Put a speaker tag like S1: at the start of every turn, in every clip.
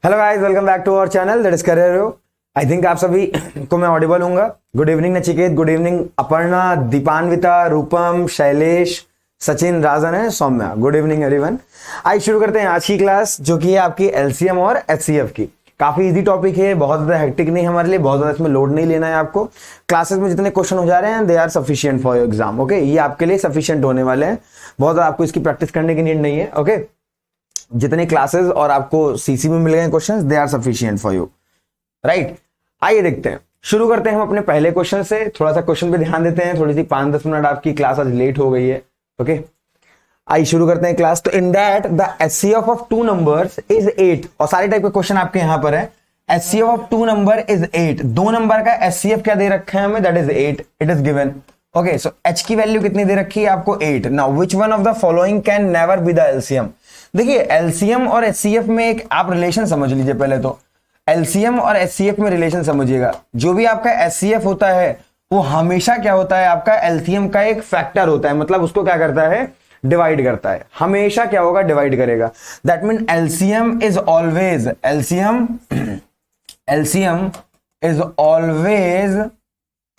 S1: Hello guys, welcome back to our channel that is career. I think आप सभी को मैं ऑडिबल हूँगा। Good evening Nachiket, good evening Aparna, Dipanwita, Rupam, Shailesh, Sachin, Rajan है, सौम्या। Good evening everyone. आज शुरू करते हैं आज की क्लास, जो कि है आपकी एलसीएम और एचसीएफ की। काफी इजी टॉपिक है, बहुत ज्यादा हेक्टिक नहीं हमारे लिए, बहुत ज्यादा इसमें लोड नहीं लेना है आपको। क्लासेस में जितने क्वेश्चन हो जा रहे हैं they are sufficient for your exam. Okay, ये आपके लिए सफिशिएंट होने वाले हैं, बहुत ज्यादा आपको इसकी प्रैक्टिस करने की नीड नहीं है। ओके, जितने क्लासेस और आपको सीसी में मिल गए questions they are sufficient for you, right. आइए देखते हैं, शुरू करते हैं हम अपने पहले क्वेश्चन से। थोड़ा सा क्वेश्चन पे ध्यान देते हैं, थोड़ी सी 5-10 मिनट आपकी क्लास आज लेट हो गई है। ओके, आइए शुरू करते हैं क्लास। तो in that the HCF of two numbers is 8, और सारे टाइप के क्वेश्चन आपके यहां पर है। HCF of two number is 8, दो नंबर का एचसीएफ क्या दे रखा है हमें, that is 8, it is given. Okay, so H की वैल्यू कितनी दे रखी है आपको, 8। Now which one of the following can never be the LCM. देखिए, एलसीएम और एचसीएफ में एक आप रिलेशन समझ लीजिए। पहले तो एलसीएम और एचसीएफ में रिलेशन समझिएगा। जो भी आपका एचसीएफ होता है वो हमेशा क्या होता है, आपका एलसीएम का एक फैक्टर होता है, मतलब उसको क्या करता है, डिवाइड करता है। हमेशा क्या होगा, डिवाइड करेगा। That mean LCM is always LCM is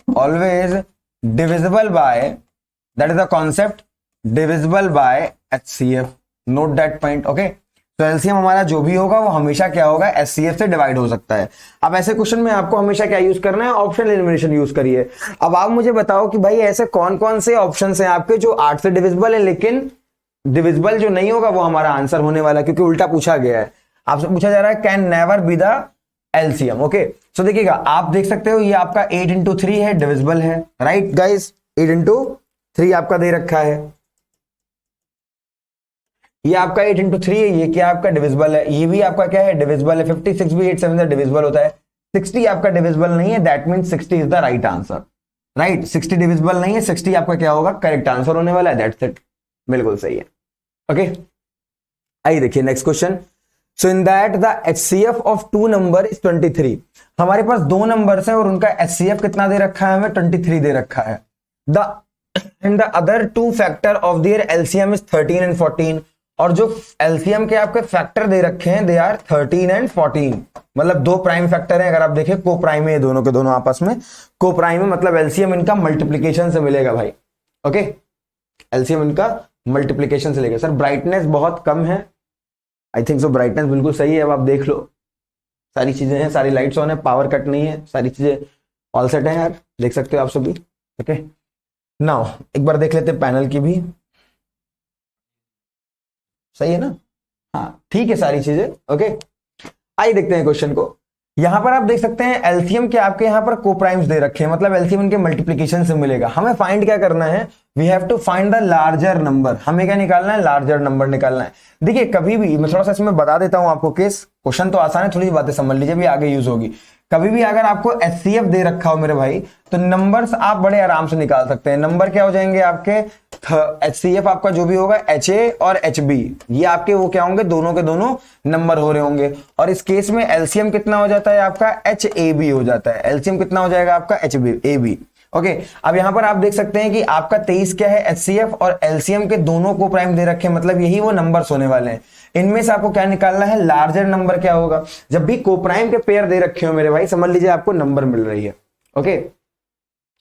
S1: always divisible by, that is the concept, divisible by HCF. Note that point. Okay, तो एलसीएम हमारा जो भी होगा वो हमेशा क्या होगा, एचसीएफ से डिवाइड हो सकता है। अब ऐसे क्वेश्चन में आपको हमेशा क्या यूज करना है, ऑप्शन एलिमिनेशन यूज करिए। अब आप मुझे बताओ कि भाई ऐसे कौन कौन से ऑप्शन हैं आपके जो 8 से डिविजिबल है, लेकिन डिविजिबल जो नहीं होगा वो हमारा आंसर होने वाला है, क्योंकि उल्टा पूछा गया है। आपसे पूछा जा रहा है can never be the LCM. Okay, so देखिएगा, आप देख सकते हो ये आपका 8 इंटू 3 है, डिविजिबल है, राइट गाइज। 8 इंटू 3 आपका दे रखा है, ये आपका 8 इंटू 3 है, ये क्या आपका डिविजिबल है, ये भी आपका क्या है, डिविजिबल है। 56 भी 8 7 से डिविजिबल होता है। 60 आपका डिविजिबल नहीं है, that means 60 is the right answer, right. 60 divisible नहीं है, 60 आपका क्या होगा, करेक्ट आंसर होने वाला है, दैट्स इट, बिल्कुल सही है। ओके, आइए देखिए next question. So in that the HCF of two number is 23। हमारे पास दो नंबर्स हैं और उनका एचसीएफ कितना दे रखा है हमें, 23 दे रखा है। The other two factor of their LCM is 13 and 14, और जो एलसीएम के आपके फैक्टर दे रखे हैं दे आर 13 एंड 14, मतलब दो प्राइम फैक्टर हैं। अगर आप देखें को प्राइम है, दोनों के दोनों आपस में को प्राइम है, मतलब एलसीएम इनका मल्टीप्लीकेशन से मिलेगा भाई। ओके, एलसीएम इनका मल्टीप्लीकेशन से लेगा। सर ब्राइटनेस बहुत कम है, आई थिंक सो ब्राइटनेस बिल्कुल सही है। अब आप देख लो, सारी चीजें हैं, सारी लाइट्स ऑन है, पावर कट नहीं है, सारी चीजें ऑल सेट है यार, देख सकते हो आप सभी। ओके, नाउ एक बार देख लेते हैं पैनल की भी, सही है ना, हाँ ठीक है सारी चीजें। ओके, आइए देखते हैं क्वेश्चन को। यहां पर आप देख सकते हैं एलसीएम के आपके यहां पर कोप्राइम्स दे रखे हैं, मतलब एलसीएम इनके मल्टीप्लिकेशन से मिलेगा। हमें फाइंड क्या करना है, we have to find the larger number. हमें क्या निकालना है, लार्जर नंबर निकालना है। देखिए कभी भी मैं थोड़ा सा इसमें बता देता हूं आपको केस, क्वेश्चन तो आसान है, थोड़ी सी बातें समझ लीजिए, भी आगे यूज होगी। कभी भी अगर आपको एचसीएफ दे रखा हो मेरे भाई, तो नंबर्स आप बड़े आराम से निकाल सकते हैं। नंबर क्या हो जाएंगे आपके, एचसीएफ आपका जो भी होगा एचए और एचबी, ये आपके वो क्या होंगे, दोनों के दोनों नंबर हो रहे होंगे। और इस केस में एलसीएम कितना हो जाता है आपका, एचएबी हो जाता है। एलसीएम कितना हो जाएगा आपका, एचबी। ओके, अब यहां पर आप देख सकते हैं कि आपका 23 क्या है, एचसीएफ और एलसीएम के दोनों को प्राइम दे रखे हैं, मतलब यही वो नंबर्स होने वाले हैं। इनमें से आपको क्या निकालना है, लार्जर नंबर क्या होगा। जब भी कोप्राइम के पेयर दे रखे हो मेरे भाई, समझ लीजिए आपको नंबर मिल रही है। ओके,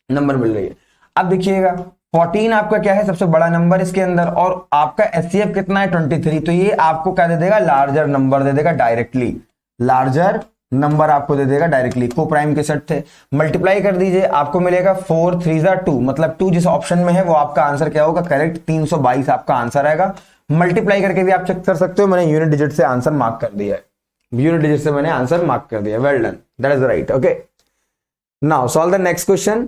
S1: नंबर मिल रही है। अब देखिएगा 14 आपका क्या है, सबसे बड़ा नंबर इसके अंदर, और आपका एचसीएफ कितना है, 23, तो ये आपको क्या दे देगा, लार्जर नंबर दे देगा डायरेक्टली, लार्जर नंबर आपको दे देगा डायरेक्टली। को प्राइम के सेट थे, मल्टीप्लाई कर दीजिए, आपको मिलेगा 4 3 2, मतलब 2 जिस ऑप्शन में है वो आपका आंसर क्या होगा, करेक्ट 322 आपका आंसर आएगा। मल्टीप्लाई करके भी आप चेक कर सकते हो, मैंने यूनिट डिजिट से आंसर मार्क कर दिया है, यूनिट डिजिट से मैंने आंसर मार्क कर दिया, well done, that is right. Okay, now solve the next question.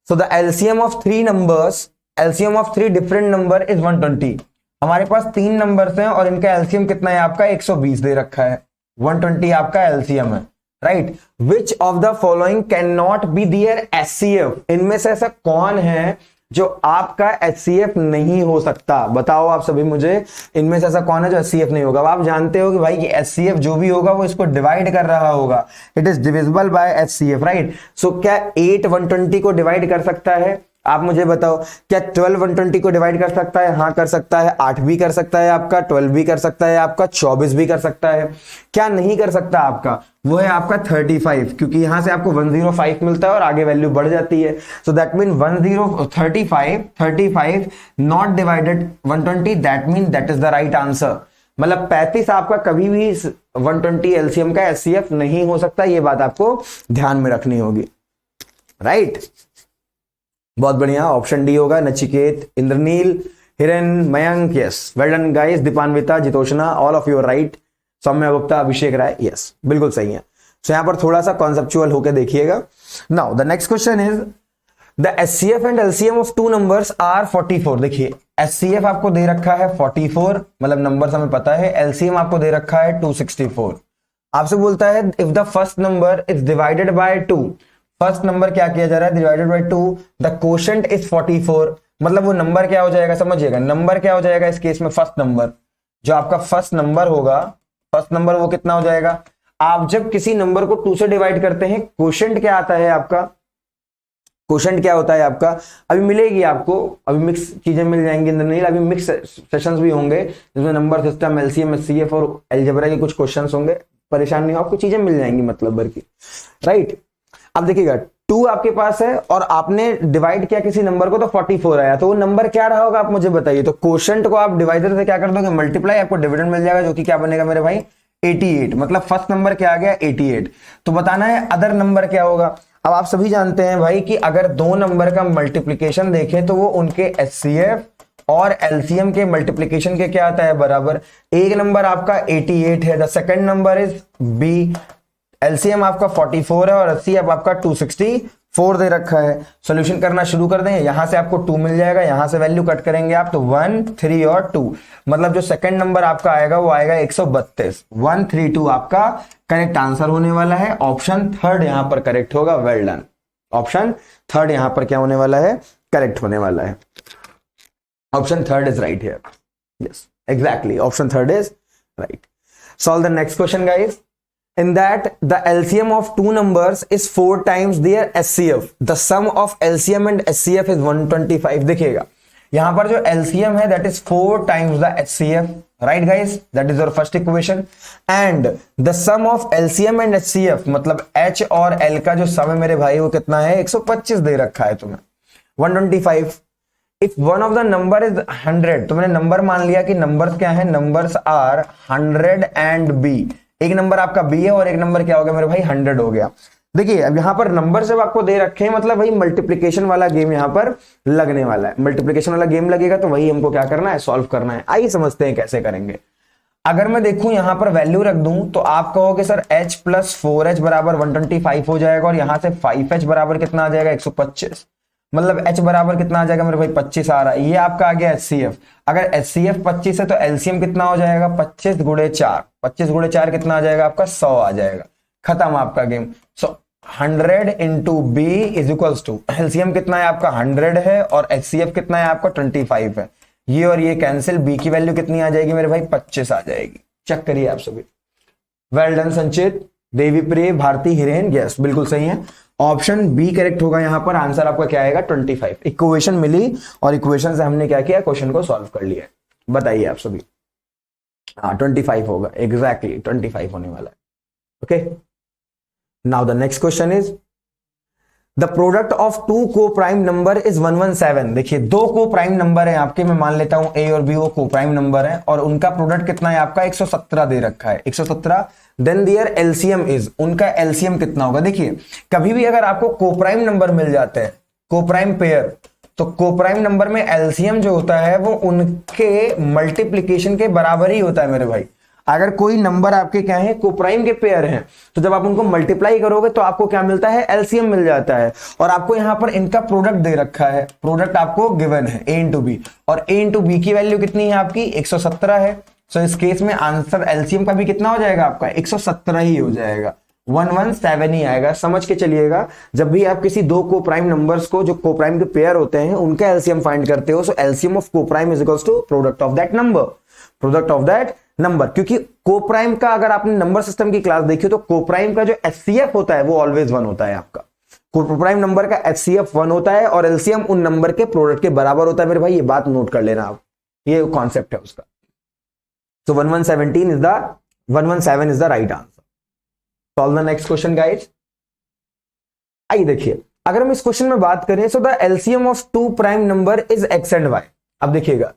S1: So the LCM of 3 numbers, LCM of 3 different number is 120। हमारे पास 3 नंबर्स हैं और इनका एलसीएम कितना है आपका, 120 दे रखा है, 120 आपका एलसीएम है, right. Which of the following can not be their HCF, इनमें से ऐसा कौन है जो आपका एचसीएफ नहीं हो सकता, बताओ आप सभी मुझे, इनमें से ऐसा कौन है जो एचसीएफ नहीं होगा। अब आप जानते हो कि भाई कि एचसीएफ जो भी होगा वो इसको डिवाइड कर रहा होगा, it is divisible by HCF, right. So क्या 8 120 को डिवाइड कर सकता है, आप मुझे बताओ, क्या 12 120 को डिवाइड कर सकता है? हाँ कर सकता है। 8 भी कर सकता है आपका, 12 भी कर सकता है आपका, 24 भी कर सकता है। क्या नहीं कर सकता आपका? वो है आपका 35, क्योंकि यहां से आपको 105 मिलता है और आगे वैल्यू बढ़ जाती है। So that mean 35 not divided 120, that mean that is the right answer. मतलब 35 आपका कभी भी 120 एलसीएम का एचसीएफ नहीं हो सकता, ये बात आपको ध्यान में रखनी होगी, राइट? बहुत बढ़िया, ऑप्शन डी होगा। Nachiket, Indranil, Hiran, Mayank, yes, well done guys. Dipanwita, Jitoshna, all of you right. Saumya Gupta, Abhishek Rai, yes बिल्कुल सही है। सो यहां पर थोड़ा सा कॉन्सेप्चुअल होकर देखिएगा। Now the next question is the HCF and LCM of two numbers are 44। देखिए एचसीएफ आपको दे रखा है 44, मतलब नंबर्स हमें पता है। एलसीएम आपको दे रखा है 264। आपसे बोलता है if the first number is divided by 2, first number क्या किया जा रहा है? Divided by 2, the quotient is 44। मतलब वो नंबर क्या हो जाएगा? समझिएगा, नंबर क्या हो जाएगा इस केस में? फर्स्ट नंबर, जो आपका फर्स्ट नंबर होगा, फर्स्ट नंबर वो कितना हो जाएगा? आप जब किसी नंबर को 2 से डिवाइड करते हैं, क्वोशंट क्या आता है आपका? क्वोशंट क्या होता है आपका? अभी मिलेगी आपको, अभी मिक्स चीजें मिल जाएंगी नहीं, अभी मिक्स सेशंस भी होंगे जिसमें नंबर सिस्टम, एलसीएम, एचसीएफ और अलजेब्रा के कुछ क्वेश्चंस होंगे। परेशान नहीं हो, आपको चीजें मिल जाएंगी मतलब भर की, राइट? अब देखिएगा 2 आपके पास है और आपने डिवाइड किया किसी नंबर को तो 44 आया, तो वो नंबर क्या रहा होगा आप मुझे बताइए। तो क्वोशंट को आप डिवाइडर से क्या कर दोगे? मल्टीप्लाई, आपको डिविडेंड मिल जाएगा, जो कि क्या बनेगा मेरे भाई? 88। मतलब फर्स्ट नंबर क्या आ गया? 88। तो बताना है अदर नंबर क्या होगा। अब आप सभी जानते हैं भाई कि अगर 2 नंबर का मल्टीप्लीकेशन देखें तो वो उनके एचसीएफ और एलसीएम के मल्टीप्लीकेशन के क्या आता है? बराबर। एक नंबर आपका 88 है, the second number is B, LCM आपका 44 है और एचसीएफ आपका 264 दे रखा है। सॉल्यूशन करना शुरू कर दें, यहां से आपको 2 मिल जाएगा, यहां से वैल्यू कट करेंगे आप तो 1 3 और 2, मतलब जो सेकंड नंबर आपका आएगा वो आएगा 132। 132 आपका करेक्ट आंसर होने वाला है। ऑप्शन थर्ड यहां पर करेक्ट होगा। Well done. ऑप्शन थर्ड यहां पर क्या होने वाला है? करेक्ट होने वाला है। Option third is right here. Yes exactly, option third is right. Solve the next question guys. In that the LCM of two numbers is 4 times their HCF. The sum of LCM and HCF is 125. देखिएगा यहां पर जो LCM है that is 4 times the HCF, right guys? That is your first equation. And the sum of LCM and HCF मतलब H और L का जो sum है मेरे भाई वो कितना है? 125 दे रखा है तुम्हें, 125. If one of the number is 100, तुमने नंबर मान लिया कि नंबर्स क्या है? Numbers are 100 and B. एक नंबर आपका बी है और एक नंबर क्या हो गया मेरे भाई? 100 हो गया। देखिए अब यहां पर नंबर जब आपको दे रखे हैं मतलब भाई मल्टीप्लिकेशन वाला गेम यहां पर लगने वाला है। मल्टीप्लिकेशन वाला गेम लगेगा तो वही हमको क्या करना है? सॉल्व करना है। आइए समझते हैं कैसे करेंगे। अगर मैं देखूं यहां पर वैल्यू रख दूं तो आप कहोगे सर h प्लस 4h बराबर 125 हो जाएगा और यहां से 5h बराबर कितना आ जाएगा? 125। मतलब h बराबर कितना आ जाएगा मेरे भाई? 25 आ रहा है। ये आपका आ गया HCF। अगर HCF 25 है तो LCM कितना हो जाएगा? 25 गुणे 4, 25 गुणे 4 कितना आ जाएगा आपका? 100 आ जाएगा। खत्म आपका game. So 100 into B is equals to, LCM कितना है आपका? 100 है और HCF कितना है आपका? 25 है। ये और ये कैंसिल, B की वैल्यू कितनी आ जाएगी मेरे भाई? 25 आ जाएगी। चेक करिए आप सभी। वेल डन संचित, देवी प्रिय, भारती, हिरेन, यस बिल्कुल सही है। ऑप्शन बी करेक्ट होगा। यहां पर आंसर आपका क्या आएगा? 25। इक्वेशन मिली और इक्वेशन से हमने क्या किया? क्वेश्चन को सॉल्व कर लिया। बताइए आप सभी। हाँ 25 होगा, एग्जैक्टली 25 होने वाला है। Okay, now the next question is the product of two coprime number is 117। देखिए 2 को प्राइम नंबर है आपके, मैं मान लेता हूं ए और बी वो को प्राइम नंबर है और उनका प्रोडक्ट कितना है आपका? 117 दे रखा है, 117। देन दियर एलसीएम इज, उनका एलसीएम कितना होगा? देखिए कभी भी अगर आपको कोप्राइम नंबर मिल जाते हैं, कोप्राइम पेयर, तो कोप्राइम नंबर में एलसीएम जो होता है वो उनके मल्टीप्लीकेशन के बराबर ही होता है मेरे भाई। अगर कोई नंबर आपके क्या है? कोप्राइम के पेयर हैं, तो जब आप उनको मल्टीप्लाई करोगे तो आपको क्या मिलता है? एलसीएम मिल जाता है। और आपको यहां पर इनका प्रोडक्ट दे रखा है, प्रोडक्ट आपको गिवन है ए इंटू बी, और ए इंटू बी की वैल्यू कितनी है आपकी? 117 है। सो इस केस में आंसर एलसीएम का भी कितना हो जाएगा आपका? 117 ही हो जाएगा, 117 ही आएगा। समझ के चलिएगा, जब भी आप किसी 2 कोप्राइम नंबर्स को जो कोप्राइम के पेयर होते हैं उनका एलसीएम फाइंड करते हो, so LCM of coprime is equals to product of that number, product of that number. क्योंकि कोप्राइम का अगर आपने नंबर सिस्टम की क्लास देखी तो कोप्राइम का जो एचसीएफ होता है वो ऑलवेज 1 होता है आपका। कोप्राइम नंबर का एचसीएफ 1 होता है और एलसीएम उन नंबर के प्रोडक्ट के बराबर होता है मेरे भाई, ये बात नोट कर लेना आप, ये कॉन्सेप्ट है उसका। तो 117 is the right answer. Solve the next question guys. आइए देखिए, अगर हम इस क्वेश्चन में बात करें, so the LCM of two prime number is X and Y. अब देखिएगा,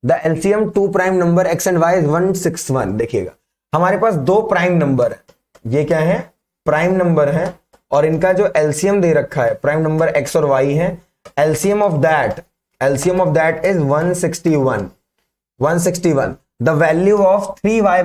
S1: the LCM two prime number X and Y is 161। देखिएगा हमारे पास दो प्राइम नंबर है, ये क्या है, प्राइम नंबर है, और इनका जो एलसीएम दे रखा है प्राइम नंबर एक्स और वाई है, LCM of that is 161। The value of 3y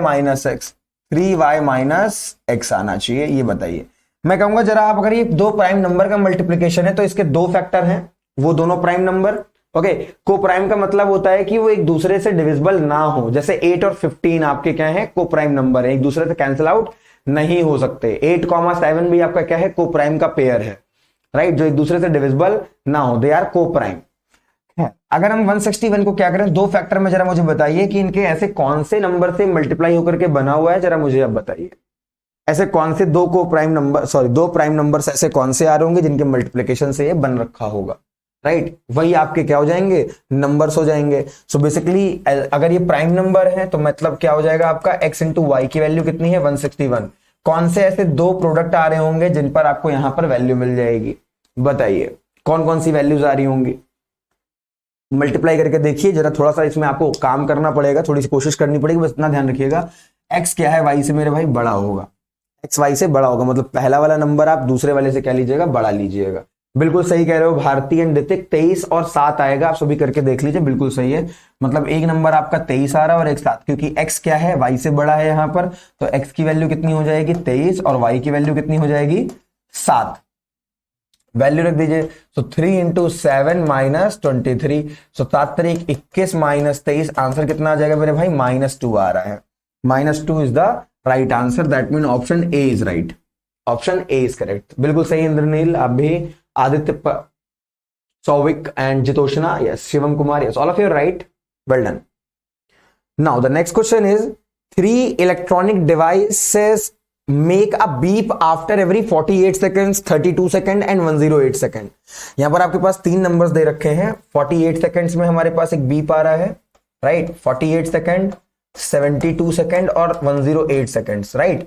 S1: minus x आना चाहिए, ये बताइए। मैं कहूंगा जरा आप, अगर ये दो प्राइम नंबर का मल्टीप्लिकेशन है तो इसके दो फैक्टर हैं, वो दोनों प्राइम नंबर। ओके, को प्राइम का मतलब होता है कि वो एक दूसरे से डिविजिबल ना हो, जैसे 8 और 15 आपके क्या है, को प्राइम नंबर है, एक दूसरे से कैंसिल आउट नहीं हो सकते। 8,7 भी आपका क्या है, को प्राइम का पेयर है, राइट, जो एक दूसरे से डिविजिबल ना हो, दे आर को प्राइम। अगर हम 161 को क्या करें, दो फैक्टर में, जरा मुझे बताइए कि इनके ऐसे कौन से नंबर से मल्टीप्लाई होकर के बना हुआ है, जरा मुझे अब बताइए। ऐसे कौन से दो प्राइम नंबर्स ऐसे कौन से आ रहे होंगे जिनके मल्टीप्लिकेशन से ये बन रखा होगा, राइट, वही आपके क्या हो जाएंगे, नंबर्स हो जाएंगे। सो बेसिकली अगर ये प्राइम नंबर है तो मतलब क्या हो जाएगा आपका, x इंटू वाई की वैल्यू कितनी है, 161। कौन से ऐसे दो प्रोडक्ट आ रहे होंगे जिन पर आपको यहां पर वैल्यू मिल जाएगी, बताइए कौन कौन सी वैल्यूज आ रही होंगी। मल्टीप्लाई करके देखिए जरा, थोड़ा सा इसमें आपको काम करना पड़ेगा, थोड़ी सी कोशिश करनी पड़ेगी, बस इतना ध्यान रखिएगा, x क्या है, y से मेरे भाई बड़ा होगा, x y से बड़ा होगा, मतलब पहला वाला नंबर आप दूसरे वाले से क्या लीजिएगा, बड़ा लीजिएगा। बिल्कुल सही कह रहे हो भारती एंड ऋतिक, 23 और 7 आएगा, आप सभी करके देख लीजिए, बिल्कुल सही है। मतलब एक नंबर आपका 23 आ रहा है और एक 7, क्योंकि x क्या है, y से बड़ा है यहाँ पर, तो x की वैल्यू कितनी हो जाएगी 23 और y की वैल्यू कितनी हो जाएगी 7। वैल्यू रख दीजिए, तो 3 इंटू 7 माइनस 23, सो 7 तारीख 21 माइनस 23, आंसर कितना आ जाएगा मेरे भाई, -2 आ रहा है। -2 is the right answer, that mean option A is right, option A is correct. बिल्कुल सही इंद्रनील, आप भी, Aditya Souvik and Jitoshna, yes, Shivam Kumar, yes, all of you right, well done. Now the next question is 3 electronic devices make a beep after every 48 seconds, 32 second and 108 second. यहां पर आपके पास 3 numbers they रखे हैं, 48 seconds में हमारे पास एक बीप आ रहा है, राइट, 48 सेकंड, 72 सेकंड और 108 seconds, right.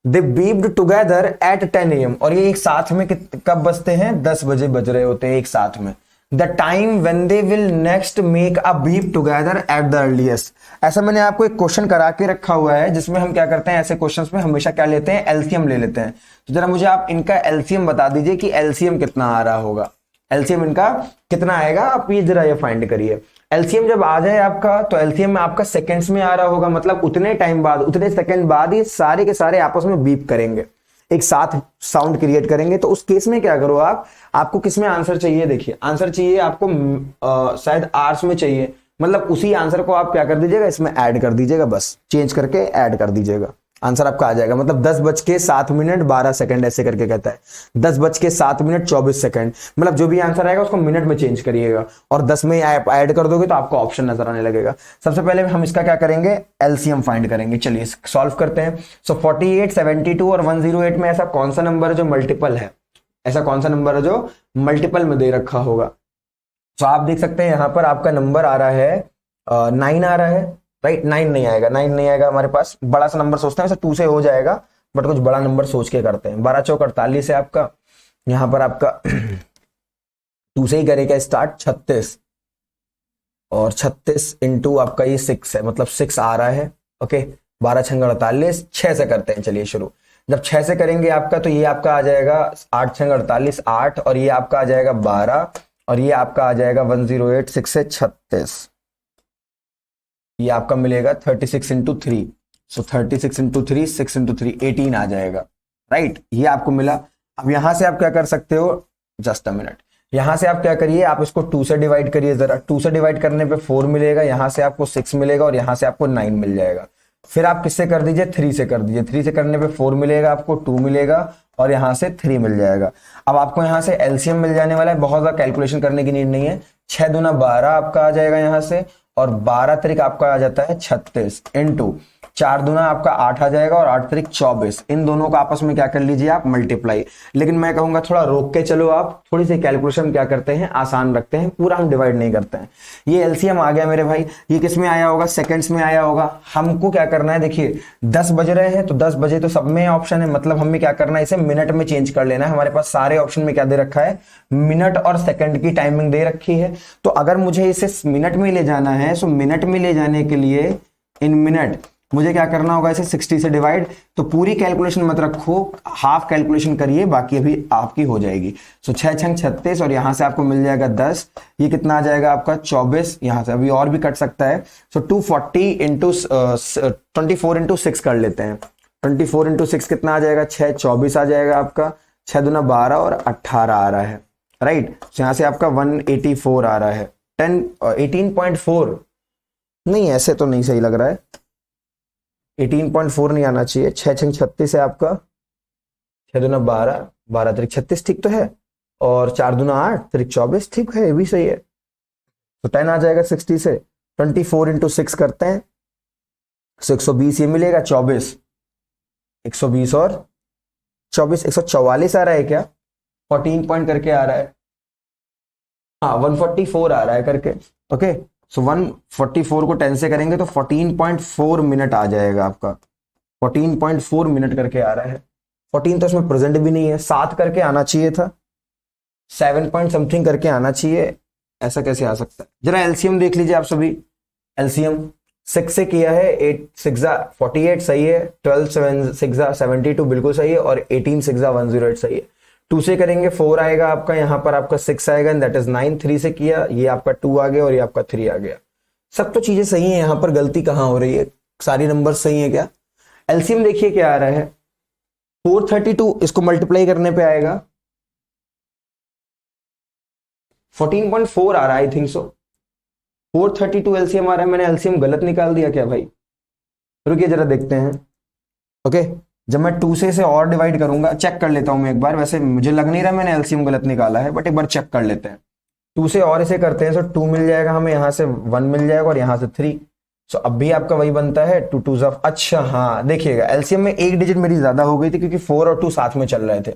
S1: They beeped together at 10 AM, और ये एक साथ में कब बजते हैं, 10 बजे बज रहे होते हैं एक साथ में। The time when they will next make a beep together at the earliest. ऐसा मैंने आपको एक क्वेश्चन करा के रखा हुआ है, जिसमें हम क्या करते हैं, ऐसे क्वेश्चंस में हमेशा क्या लेते हैं, एलसीएम ले लेते हैं। तो जरा मुझे आप इनका एलसीएम बता दीजिए कि एलसीएम कितना आ रहा होगा, एलसीएम इनका कितना आएगा, आप ये जरा ये फाइंड करिए। एलसीएम जब आ जाए आपका, तो एलसीएम में आपका सेकंड्स में आ रहा होगा, मतलब उतने टाइम बाद, उतने सेकंड बाद ये सारे के सारे आपस में बीप करेंगे, एक साथ साउंड क्रिएट करेंगे। तो उस केस में क्या करो आप, आपको किसमें आंसर चाहिए, देखिए आंसर चाहिए आपको शायद आवर्स में चाहिए, मतलब उसी आंसर को आप क्या कर दीजिएगा, इसमें ऐड कर दीजिएगा, बस चेंज करके ऐड कर दीजिएगा, आंसर आपका आ जाएगा। मतलब 10:07 ऐसे करके कहता है, 10:07 मतलब जो भी आंसर आएगा उसको मिनट में चेंज करिएगा, और 10 में ऐड कर दोगे तो आपको ऑप्शन नजर आने लगेगा। सबसे पहले हम इसका क्या करेंगे, एलसीएम फाइंड करेंगे, चलिए सॉल्व करते हैं। सो 48, 72 और 108 में ऐसा कौन सा नंबर है जो मल्टीपल है, ऐसा कौन सा नंबर है जो मल्टीपल में दे रखा होगा। तो आप देख सकते हैं यहां पर आपका नंबर आ रहा है 9 आ रहा है, राइट, 9 नहीं आएगा, 9 नहीं आएगा हमारे पास, बड़ा सा नंबर सोचते हैं, वैसे 2 से हो जाएगा, बट कुछ बड़ा नंबर सोच के करते हैं। 12 चौक 48 है आपका, यहां पर आपका 2 से ही करेगा स्टार्ट, 36, और 36 इंटू आपका ये 6 है, मतलब 6 आ रहा है, ओके। 12 छंग 48, 6 से करते हैं, चलिए शुरू। जब 6 से करेंगे आपका, तो ये आपका आ जाएगा 8 छंग 48, 8, और ये आपका आ जाएगा 12, और ये आपका आ जाएगा 108, 6 से 36, ये आपका मिलेगा 36 इंटू 3, सो 36 इंटू 3, 6 इंटू 3, 18 आ जाएगा, राइट, ये आपको मिला। अब यहां से आप क्या कर सकते हो, जस्ट अ मिनट, यहां से आप क्या करिए, आप इसको 2 से डिवाइड करिए जरा, 2 से डिवाइड करने पे 4 मिलेगा, यहां से आपको 6 मिलेगा, और यहां से आपको 9 मिल जाएगा। फिर आप किससे कर दीजिए, 3 से कर दीजिए, 3 से करने पे 4 मिलेगा, आपको 2 मिलेगा, और यहां से 3 मिल जाएगा। अब आपको यहां से एलसीएम मिल जाने वाला है, बहुत ज्यादा कैलकुलेशन करने की नीड नहीं है, 6 दूना 12 आपका आ जाएगा यहां से, और 12 तरीक आपका आ जाता है 36 इंटू 4 दूना आपका 8 आ जाएगा और 8 तरीक 24। इन दोनों को आपस में क्या कर लीजिए आप मल्टीप्लाई। लेकिन मैं कहूंगा थोड़ा रोक के चलो, आप थोड़ी सी कैलकुलेशन क्या करते हैं आसान रखते हैं, पूरा हम डिवाइड नहीं करते हैं। ये एलसीएम आ गया मेरे भाई, ये किस में आया होगा, सेकंड्स में आया होगा। हमको क्या करना है, देखिए 10 बज रहे हैं तो 10 बजे तो सब में ऑप्शन है, मतलब हमें क्या करना है इसे मिनट में चेंज कर लेना है। हमारे पास सारे ऑप्शन में क्या दे रखा है, मिनट और सेकंड की टाइमिंग दे रखी है। तो अगर मुझे इसे मिनट में ले जाना है, तो मिनट में ले जाने के लिए इन मिनट मुझे क्या करना होगा, इसे 60 से डिवाइड। तो पूरी कैलकुलेशन मत रखो, हाफ कैलकुलेशन करिए, बाकी अभी आपकी हो जाएगी। सो 6 छंग 36 और यहां से आपको मिल जाएगा 10, ये कितना आ जाएगा आपका 24, यहां से अभी और भी कट सकता है। सो 240 इंटू 24 इंटू 6 कर लेते हैं। 24 इंटू 6 कितना आ जाएगा, 6 24 आ जाएगा आपका, 6 दूना 12 और 18 आ रहा है, राइट। यहां से आपका 184 आ रहा है। 18.4 नहीं, ऐसे तो नहीं सही लग रहा है, 18.4 नहीं आना चाहिए। 6 छंग 36 है आपका, 6 दूना 12, 12 तरीक 36 ठीक तो है, और 4 दूना 8 तरीक 24 ठीक है, ये भी सही है। तो 10 आ जाएगा 60 से। 24 इंटू 6 करते हैं, 120 ये मिलेगा, 24 120 और 24 144 आ रहा है क्या, 14 पॉइंट करके आ रहा है, हाँ 144 आ रहा है करके। ओके, सो 144 को 10 से करेंगे तो 14.4 मिनट आ जाएगा आपका, 14.4 मिनट करके आ रहा है। 14 तो इसमें प्रेजेंट भी नहीं है, 7 करके आना चाहिए था, 7 पॉइंट समथिंग करके आना चाहिए, ऐसा कैसे आ सकता है। जरा एलसीएम देख लीजिए आप सभी। एलसीएम 6 से किया है, 8 6 48 सही है, 12 7 6 72 बिल्कुल सही है, और 18 6 108 सही है। 2 से करेंगे 4 आएगा आपका, यहां पर आपका 6 आएगा, दैट इज 9। 3 से किया, ये आपका 2 आ गया और ये आपका 3 आ गया। सब तो चीजें सही है, यहां पर गलती कहां हो रही है, सारी नंबर सही है क्या। एलसीएम देखिए क्या आ रहा है, 432 इसको मल्टीप्लाई करने पे आएगा 14.4 आ रहा है, आई थिंक सो 432 एलसीएम आ रहा है। मैंने एलसीएम गलत निकाल दिया क्या भाई, रुकिए जरा देखते हैं। ओके, जब मैं 2 से इसे और डिवाइड करूंगा, चेक कर लेता हूं मैं एक बार, वैसे मुझे लग नहीं रहा मैंने एलसीएम गलत निकाला है, बट एक बार चेक कर लेते हैं। 2 से और इसे करते हैं तो 2 मिल जाएगा हमें, यहां से 1 मिल जाएगा और यहां से 3। सो अब भी आपका वही बनता है 2 2 अच्छा हाँ देखिएगा, एलसीएम में एक डिजिट मेरी ज्यादा हो गई थी क्योंकि 4 और 2 साथ में चल रहे थे।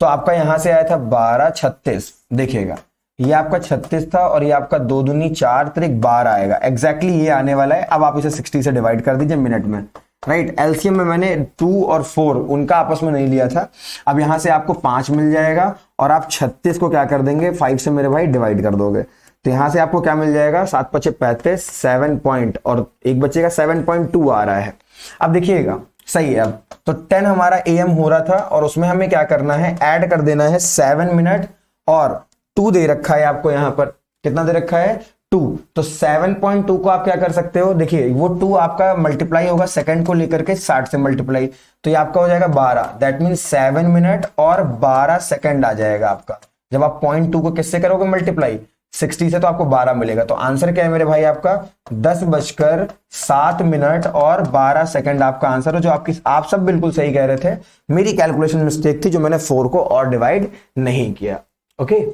S1: तो आपका यहां से आया था 12 36, देखिएगा ये आपका 36 था और ये आपका 2 दूनी 4 तरीक 12 आएगा, एग्जैक्टली ये आने वाला है। अब आप इसे 60 से डिवाइड कर दीजिए मिनट में, राइट। एलसीएम में मैंने 2 और 4 उनका आपस में नहीं लिया था। अब यहां से आपको 5 मिल जाएगा और आप 36 को क्या कर देंगे, 5 से मेरे भाई डिवाइड कर दोगे, तो यहां से आपको क्या मिल जाएगा, 7 5 35 7 पॉइंट और एक बचेगा 7.2 आ रहा है। अब देखिएगा सही है। अब तो 10 हमारा एएम हो रहा था और उसमें हमें क्या करना है, ऐड कर देना है 7 मिनट और 2 दे रखा है आपको, यहां पर कितना दे रखा है 2। तो 7.2 को आप क्या कर सकते हो, देखिए वो 2 आपका मल्टीप्लाई होगा सेकंड को लेकर के 60 से मल्टीप्लाई, तो ये आपका हो जाएगा 12, दैट मीन 7 मिनट और 12 सेकंड आ जाएगा आपका। जब आप 0.2 को किससे करोगे मल्टीप्लाई, 60 से, तो आपको 12 मिलेगा। तो आंसर क्या है मेरे भाई, आपका 10:07 मिनट और 12 सेकंड आपका आंसर है, जो आप सब बिल्कुल सही कह रहे थे। मेरी कैलकुलेशन मिस्टेक थी जो मैंने 4 को और डिवाइड नहीं किया। ओके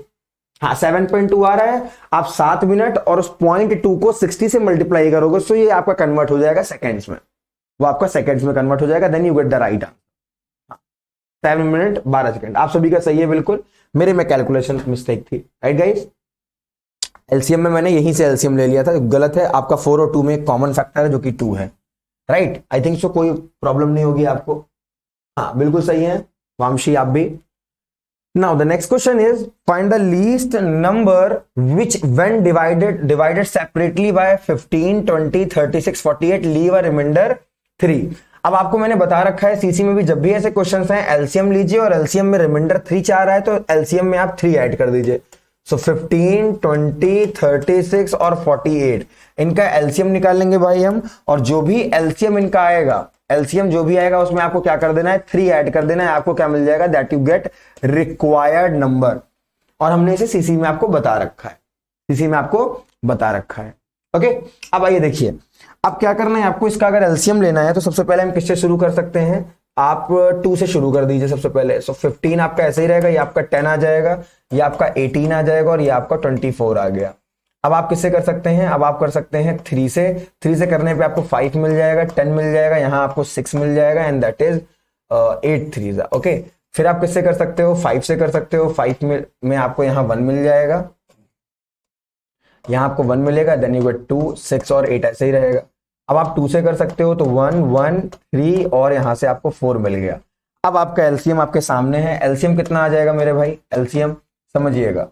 S1: हाँ 7.2 आ रहा है, आप 7 मिनट और उस 0.2 को 60 से मल्टीप्लाई करोगे तो ये आपका कन्वर्ट हो जाएगा सेकेंड्स में, वो आपका सेकेंड्स में कन्वर्ट हो जाएगा, then you get the right answer. 7 minute 12 second आप सभी का सही है बिल्कुल, मेरे में कैलकुलेशन मिस्टेक थी, राइट गाइस। एलसीएम में मैंने यहीं से एलसीएम ले लिया था, गलत है। आपका 4 और 2 में एक कॉमन फैक्टर है जो कि 2 है, राइट। आई थिंक सो कोई प्रॉब्लम नहीं होगी आपको, हाँ बिल्कुल सही है वामशी आप भी। Now the next question is find the least number which when divided separately by 15, 20, 36, 48 leave a remainder 3। अब आपको मैंने बता रखा है सीसी में भी जब भी ऐसे क्वेश्चंस हैं एलसीएम लीजिए और एलसीएम में रिमाइंडर 3 चाह रहा है तो एलसीएम में आप 3 ऐड कर दीजिए। सो 15, 20, 36 और 48 इनका एलसीएम निकाल लेंगे भाई हम, और जो भी एलसीएम इनका आएगा, एलसीएम जो भी आएगा उसमें आपको क्या कर देना है, 3 ऐड कर देना है, आपको क्या मिल जाएगा, that you get required number. और हमने इसे सीसी में आपको बता रखा है, सीसी में आपको बता रखा है। ओके अब आइए देखिए, अब क्या करना है आपको, इसका अगर एलसीएम लेना है तो सबसे पहले हम किससे शुरू कर सकते हैं, आप 2 से शुरू कर दीजिए सबसे पहले। सो 15 आपका ऐसे ही रहेगा, ये आपका 10 आ जाएगा, ये आपका 18 आ जाएगा और ये आपका 24 आ गया। अब आप किससे कर सकते हैं, अब आप कर सकते हैं 3 से। 3 से करने पे आपको 5 मिल जाएगा, 10 मिल जाएगा, यहाँ आपको 6 मिल जाएगा, एंड दैट इज 8 3 ओके। फिर आप किससे कर सकते हो, 5 से कर सकते हो। 5 में आपको यहाँ 1 मिल जाएगा, यहाँ आपको 1 मिलेगा, देन यू गेट 2, 6 और 8 ऐसे ही रहेगा। अब आप 2 से कर सकते हो तो 1 1 3 और यहाँ से आपको 4 मिल गया। अब आपका एलसीएम आपके सामने है। एलसीएम कितना आ जाएगा मेरे भाई, एलसीएम समझिएगा,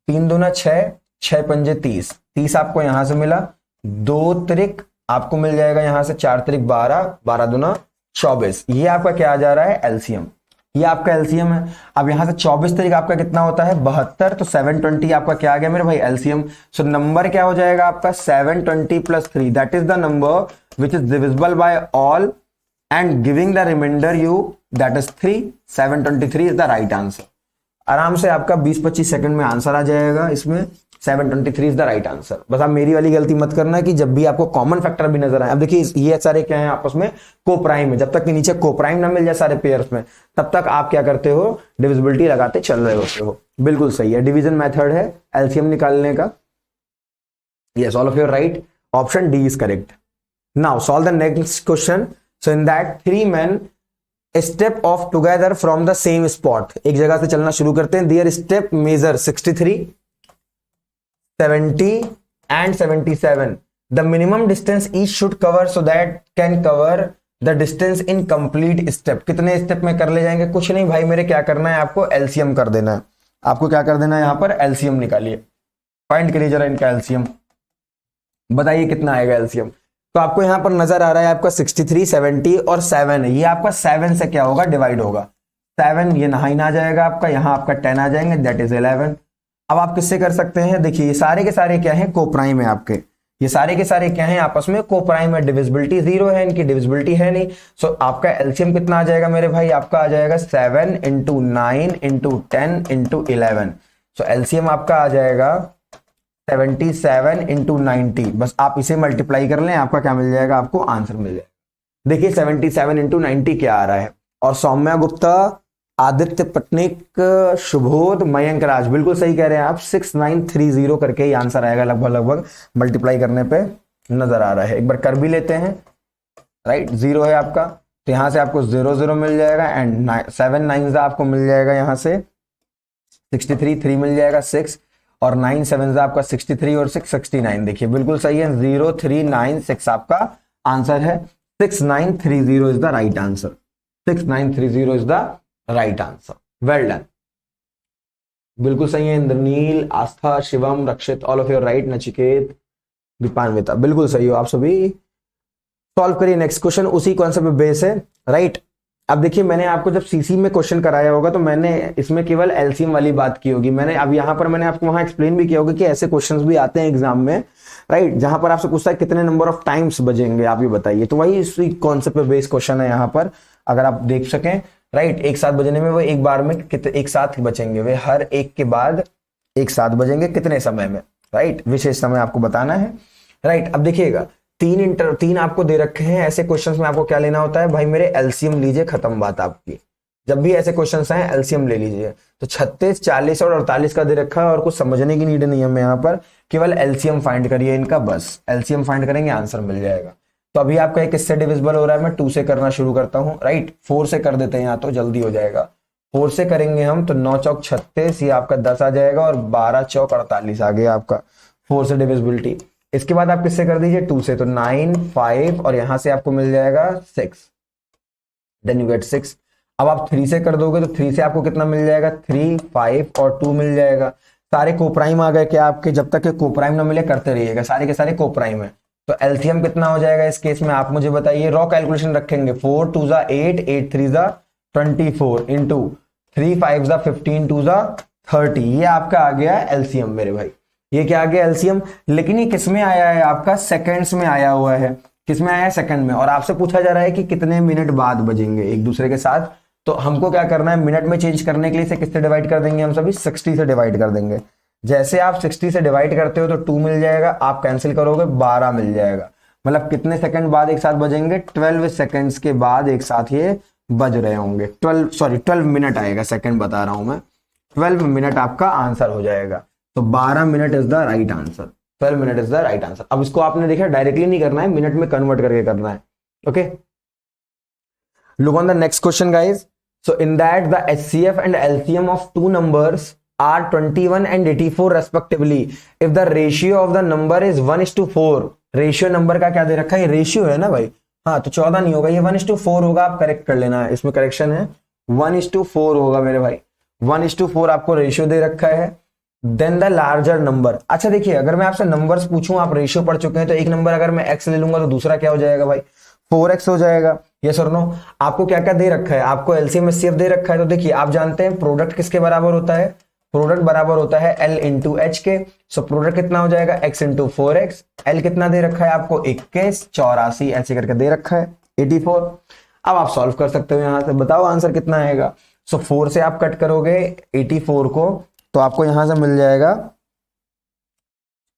S1: 3 दूना 6, 6 पंजे 30, 30 आपको यहां से मिला, 2 त्रिक आपको मिल जाएगा यहां से, 4 त्रिक 12, 12 दूना 24। ये आपका क्या आ जा रहा है, एलसीएम। ये आपका एलसीएम है। अब यहां से 24 तरीक आपका कितना होता है, 72, तो 720 आपका क्या आ गया मेरे भाई, एलसीएम। सो नंबर क्या हो जाएगा आपका, 720 plus 3, that is the number which is divisible by all and giving the reminder you, that is 3। 723 is the right answer. आराम से आपका 20-25 सेकंड में आंसर आ जाएगा इसमें। 723 इज द राइट आंसर। बस आप मेरी वाली गलती मत करना कि जब भी आपको कॉमन फैक्टर भी नजर आए। अब देखिए ये सारे क्या है आपस में, कोप्राइम है। जब तक कि नीचे कोप्राइम ना मिल जाए सारे पेयर्स में, तब तक आप क्या करते हो, डिविजिबिलिटी लगाते चल रहे होते हो। बिल्कुल सही है, डिवीजन मेथड है एलसीएम निकालने का। Yes, all of your right, option D is correct. Now solve the next question. So in that 3 men step of together from the same spot, एक जगह से चलना शुरू करते हैं। There step measure 63, 70 and 77। The minimum distance each should cover so that can cover the distance in complete step. कितने step में कर ले जाएंगे, कुछ नहीं भाई मेरे, क्या करना है आपको, एलसीएम कर देना है। आपको क्या कर देना है, यहां पर एलसीएम निकालिए, फाइंड करिए जरा इनका एलसीएम, बताइए कितना आएगा एलसीएम। तो आपको यहां पर नजर आ रहा है आपका 63, 70 और 7 है। ये आपका 7 से क्या होगा, डिवाइड होगा। 7 ये 9 आ जाएगा आपका, यहां आपका 10 आ जाएंगे, दैट इज 11। अब आप किससे कर सकते हैं, देखिए ये सारे के सारे क्या है, कोप्राइम है आपके। ये सारे के सारे क्या है, आपस में कोप्राइम है। डिविजिबिलिटी 0 है, इनकी डिविजिबिलिटी है नहीं। सो आपका एलसीएम कितना आ जाएगा मेरे भाई, आपका आ जाएगा 7 × 9 × 10 × 11। सो एलसीएम आपका आ जाएगा 77 × 90। बस आप इसे मल्टीप्लाई कर लें, आपका क्या मिल जाएगा, आपको आंसर मिल जाएगा। देखिए 77 × 90 क्या आ रहा है। और सौम्या गुप्ता, आदित्य पटनिक, शुभोध, मयंक राज, बिल्कुल सही कह रहे हैं आप, 6930 करके ही आंसर आएगा लगभग मल्टीप्लाई करने पे नजर आ रहा है। एक बार कर भी लेते हैं, राइट। 0 है आपका, तो यहां से आपको 0 0 मिल जाएगा, एंड 7 9 आपको मिल जाएगा यहां से 63, 3 मिल जाएगा 6, और 9 7 आपका 63 और 6 69। देखिए बिल्कुल सही है, 0396 आपका आंसर है। 6930 is the right answer. 6930 is the right answer. Well done, बिल्कुल सही है। Indranil, Astha, Shivam, Rakshit, all of your right. Nachiket, Dipanwita, बिल्कुल सही हो आप सभी। सॉल्व करिए नेक्स्ट क्वेश्चन, उसी कॉन्सेप्ट पे बेस है, राइट। अब देखिए मैंने आपको जब सीसी में क्वेश्चन कराया होगा तो मैंने इसमें केवल एलसीएम वाली बात की होगी। मैंने अब यहाँ पर मैंने आपको वहां एक्सप्लेन भी किया होगा कि ऐसे क्वेश्चंस भी आते हैं एग्जाम में, राइट, जहां पर आपसे पूछता है कितने नंबर ऑफ टाइम्स बजेंगे, आप ये बताइए। तो वही इसी कॉन्सेप्ट पे बेस्ड क्वेश्चन है यहाँ पर, अगर आप देख सकें, राइट। एक साथ बजने में वो एक बार में एक साथ बचेंगे, वे हर एक के बाद एक साथ बजेंगे, कितने समय में, राइट, विशेष समय आपको बताना है, राइट। अब देखिएगा 3 आपको दे रखे हैं। ऐसे क्वेश्चंस में आपको क्या लेना होता है भाई मेरे, एलसीएम लीजिए, खत्म बात आपकी। जब भी ऐसे क्वेश्चंस आए एलसीएम ले लीजिए। तो 36, 40 और 48 का दे रखा है, और कुछ समझने की नीड नहीं है हमें यहाँ पर, केवल एलसीएम फाइंड करिए इनका, बस एलसीएम फाइंड करेंगे आंसर मिल जाएगा। तो अभी आपका एक किससे डिविजिबल हो रहा है, मैं 2 से करना शुरू करता हूँ, राइट। 4 से कर देते हैं यहाँ, तो जल्दी हो जाएगा। 4 से करेंगे हम तो 9 चौक 36, ये आपका 10 आ जाएगा, और 12 चौक 48 आ गया आपका 4 से डिविजिबिलिटी। इसके बाद आप किससे कर दीजिए, 2 से, तो 9 5 और यहां से आपको मिल जाएगा 6, देन यू गेट 6। अब आप 3 से कर दोगे तो 3 से आपको कितना मिल जाएगा, 3 5 और 2 मिल जाएगा। सारे कोप्राइम आ गए क्या आपके, जब तक कोप्राइम ना मिले करते रहिएगा, सारे के सारे कोप्राइम है। तो एलसीएम कितना हो जाएगा इस केस में, आप मुझे बताइए। रॉ कैलकुलेशन रखेंगे, 4 2 8, 8 3 24 इंटू 3 5 15 2 30। ये आपका आ गया एलसीएम मेरे भाई, ये क्या आ गया एलसीएम। लेकिन ये किसमें आया है आपका, सेकंड्स में आया हुआ है। किसमें आया है, सेकंड में। और आपसे पूछा जा रहा है कि कितने मिनट बाद बजेंगे एक दूसरे के साथ। तो हमको क्या करना है, मिनट में चेंज करने के लिए इसे किससे डिवाइड कर देंगे, हम सभी 60 से डिवाइड कर देंगे। जैसे आप 60 से डिवाइड करते हो तो 2 मिल जाएगा, आप कैंसिल करोगे 12 मिल जाएगा। मतलब कितने सेकंड बाद एक साथ बजेंगे, 12 सेकंड्स के बाद एक साथ ये बज रहे होंगे। 12 मिनट आएगा, सेकंड बता रहा हूं मैं, 12 मिनट आपका आंसर हो जाएगा। तो 12 minute is the right answer. 12 minute is the right answer. अब इसको आपने देखा डायरेक्टली नहीं करना है, मिनट में कन्वर्ट करके करना है। Okay, look on the next question guys. So in that the HCF and LCM of two numbers are 21 and 84 respectively if the ratio of the number is 1:4। Ratio number का क्या दे रखा है, ratio है ना भाई, हाँ तो 14 नहीं होगा, ये 1:4 होगा, आप करेक्ट कर लेना है, इसमें करेक्शन है, 1:4 होगा मेरे भाई, 1:4 आपको रेशियो दे रखा है। देन द लार्जर नंबर, अच्छा देखिए अगर मैं आपसे नंबर्स पूछूं, आप रेशियो पढ़ चुके हैं, तो एक नंबर अगर मैं x ले लूंगा तो दूसरा क्या हो जाएगा भाई, 4x हो जाएगा। यस और नो, आपको क्या क्या दे रखा है, आपको LCM HCF दे रखा है, तो देखिए आप जानते हैं प्रोडक्ट किसके बराबर होता है, प्रोडक्ट बराबर होता है L इंटू H के। सो प्रोडक्ट कितना हो जाएगा, x इंटू 4x, L कितना दे रखा है आपको 21, 84 ऐसे करके दे रखा है 84। अब आप सॉल्व कर सकते हो यहां से, बताओ आंसर कितना आएगा। सो 4 से आप कट करोगे 84 को, तो आपको यहां से मिल जाएगा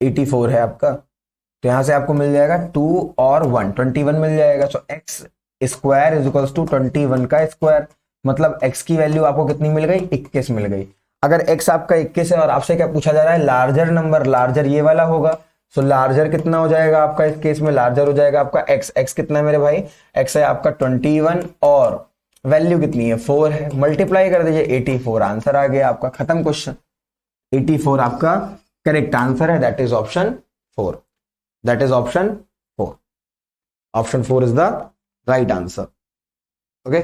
S1: 84 है आपका, तो यहां से आपको मिल जाएगा 2 और 1 21 मिल जाएगा। So x square is equal to 21 का स्क्वायर, मतलब x की वैल्यू आपको कितनी मिल गई, 21 मिल गई। अगर x आपका 21 है और आपसे क्या पूछा जा रहा है, लार्जर नंबर, लार्जर ये वाला होगा। सो लार्जर कितना हो जाएगा आपका, इस केस में लार्जर हो जाएगा आपका x कितना है मेरे भाई, x है आपका 21 और वैल्यू कितनी है 4 है, मल्टीप्लाई कर दीजिए 84, आंसर आ गया आपका, खत्म क्वेश्चन। 84 आपका करेक्ट आंसर है, that is option 4, that is option 4, option 4 is the right answer. Okay,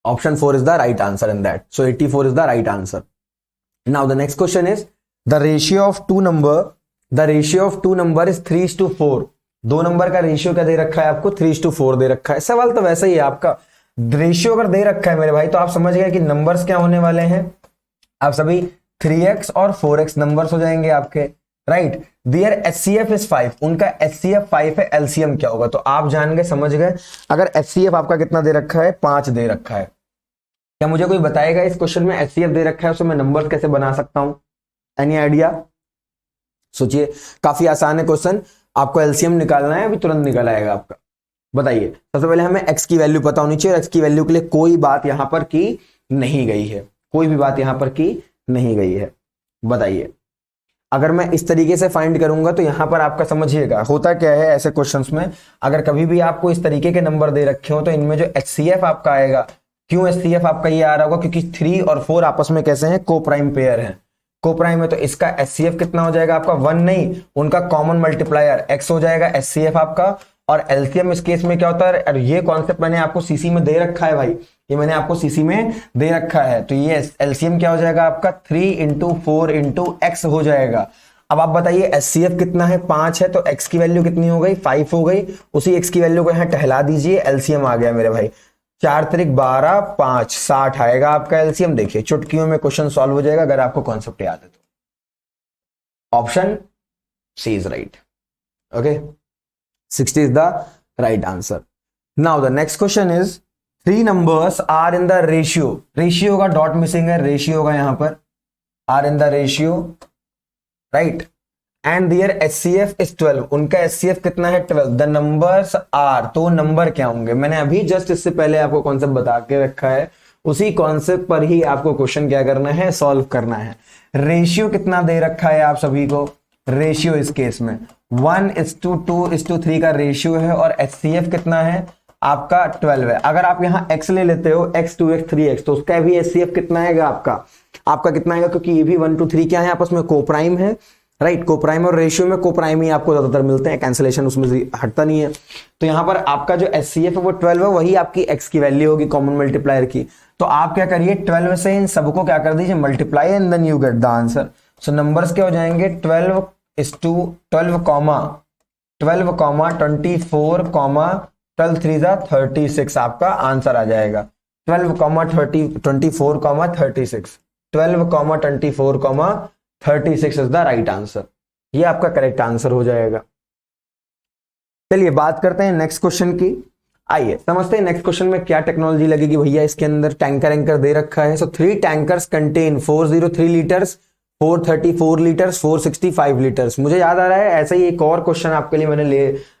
S1: option 4 is the right answer in that. So 84 is the right answer. Now the next question is the ratio of two number is 3:4। दो number का ratio क्या दे रखा है आपको, 3:4 दे रखा है। सवाल तो वैसे ही है आपका, रेशियो अगर दे रखा है मेरे भाई तो आप समझ गए कि नंबर्स क्या होने वाले हैं, आप सभी 3x और 4x नंबर्स हो जाएंगे आपके, राइट। देयर HCF इज 5, उनका HCF 5 है, LCM क्या होगा, तो आप जान गए, समझ गए। अगर HCF आपका कितना दे रखा है, 5 दे रखा है, क्या मुझे कोई बताएगा इस क्वेश्चन में HCF दे रखा है उसमें मैं नंबर्स कैसे बना सकता हूं, एनी आइडिया। सोचिए, काफी आसान है क्वेश्चन, आपको LCM निकालना है, अभी तुरंत निकल आएगा आपका। बताइए, सबसे पहले हमें x की वैल्यू पता होनी चाहिए, और x की वैल्यू के लिए कोई बात यहां पर की नहीं गई है, कोई भी बात यहां पर की नहीं गई है। बताइए, अगर मैं इस तरीके से फाइंड करूंगा तो यहां पर आपका समझिएगा होता क्या है ऐसे क्वेश्चंस में, अगर कभी भी आपको इस तरीके के नंबर दे रखे हो तो इनमें जो HCF आपका आएगा, क्यों HCF आपका ये आ रहा होगा, क्योंकि 3 और 4 आपस में कैसे हैं, कोप्राइम पेयर हैं, कोप्राइम है, तो इसका HCF कितना हो जाएगा आपका 1 नहीं, उनका कॉमन मल्टीप्लायर x हो जाएगा HCF आपका। और LCM इस केस में क्या होता है, और ये कॉन्सेप्ट मैंने आपको CC में दे रखा है भाई, ये मैंने आपको CC में दे रखा है, तो ये LCM क्या हो जाएगा आपका 3 × 4 × x हो जाएगा। अब आप बताइए HCF कितना है, 5 है, तो x की वैल्यू कितनी हो गई, 5 हो गई, उसी x की वैल्यू को यहाँ टहला दीजिए, LCM आ गया मेरे भाई, 4 × 3 = 12, 5 60 आएगा आपका LCM। देखिए चुटकियों में क्वेश्चन सॉल्व हो जाएगा अगर आपको कॉन्सेप्ट याद है तो। Option C is right. Okay, 60 is the right answer. Now the next question is 3 numbers are in the ratio, ratio का डॉट मिसिंग है, रेशियो का यहां पर are in the ratio, right, and their HCF is 12, उनका HCF कितना है 12, the numbers are, तो number क्या होंगे, मैंने अभी जस्ट इससे पहले आपको कॉन्सेप्ट बता के रखा है, उसी कॉन्सेप्ट पर ही आपको क्वेश्चन क्या करना है, सॉल्व करना है। रेशियो कितना दे रखा है आप सभी को, रेशियो इस केस में 1:2:3 का रेशियो है, और HCF कितना है आपका 12 है। अगर आप यहां x ले लेते हो, x 2x 3x, तो उसका भी HCF कितना आएगा आपका कितना आएगा, क्योंकि ये भी 1 2 3 क्या है, आपस में कोप्राइम है, राइट, कोप्राइम और रेशियो में कोप्राइम ही आपको ज्यादातर मिलते हैं, कैंसिलेशन उसमें हटता नहीं है। तो यहां पर आपका जो HCF है वो 12 है, वही आपकी x की वैल्यू होगी कॉमन मल्टीप्लायर की। तो आप क्या करिए, 12 से इन सबको क्या कर दीजिए, multiply, and then you get the answer. So numbers क्या हो जाएंगे, 12 24 12 3 36 आपका आंसर आ जाएगा। 12 24 36, 12 24 36 इज द राइट आंसर, ये आपका करेक्ट आंसर हो जाएगा। चलिए बात करते हैं नेक्स्ट क्वेश्चन की, आइए समझते हैं नेक्स्ट क्वेश्चन में क्या टेक्नोलॉजी लगेगी भैया। इसके अंदर टैंकर एंकर दे रखा है। सो 3 tankers contain 403 litres, 434 litres, 465 litres. मुझे याद आ रहा है ऐसा ही एक और क्वेश्चन आपके लिए मैंने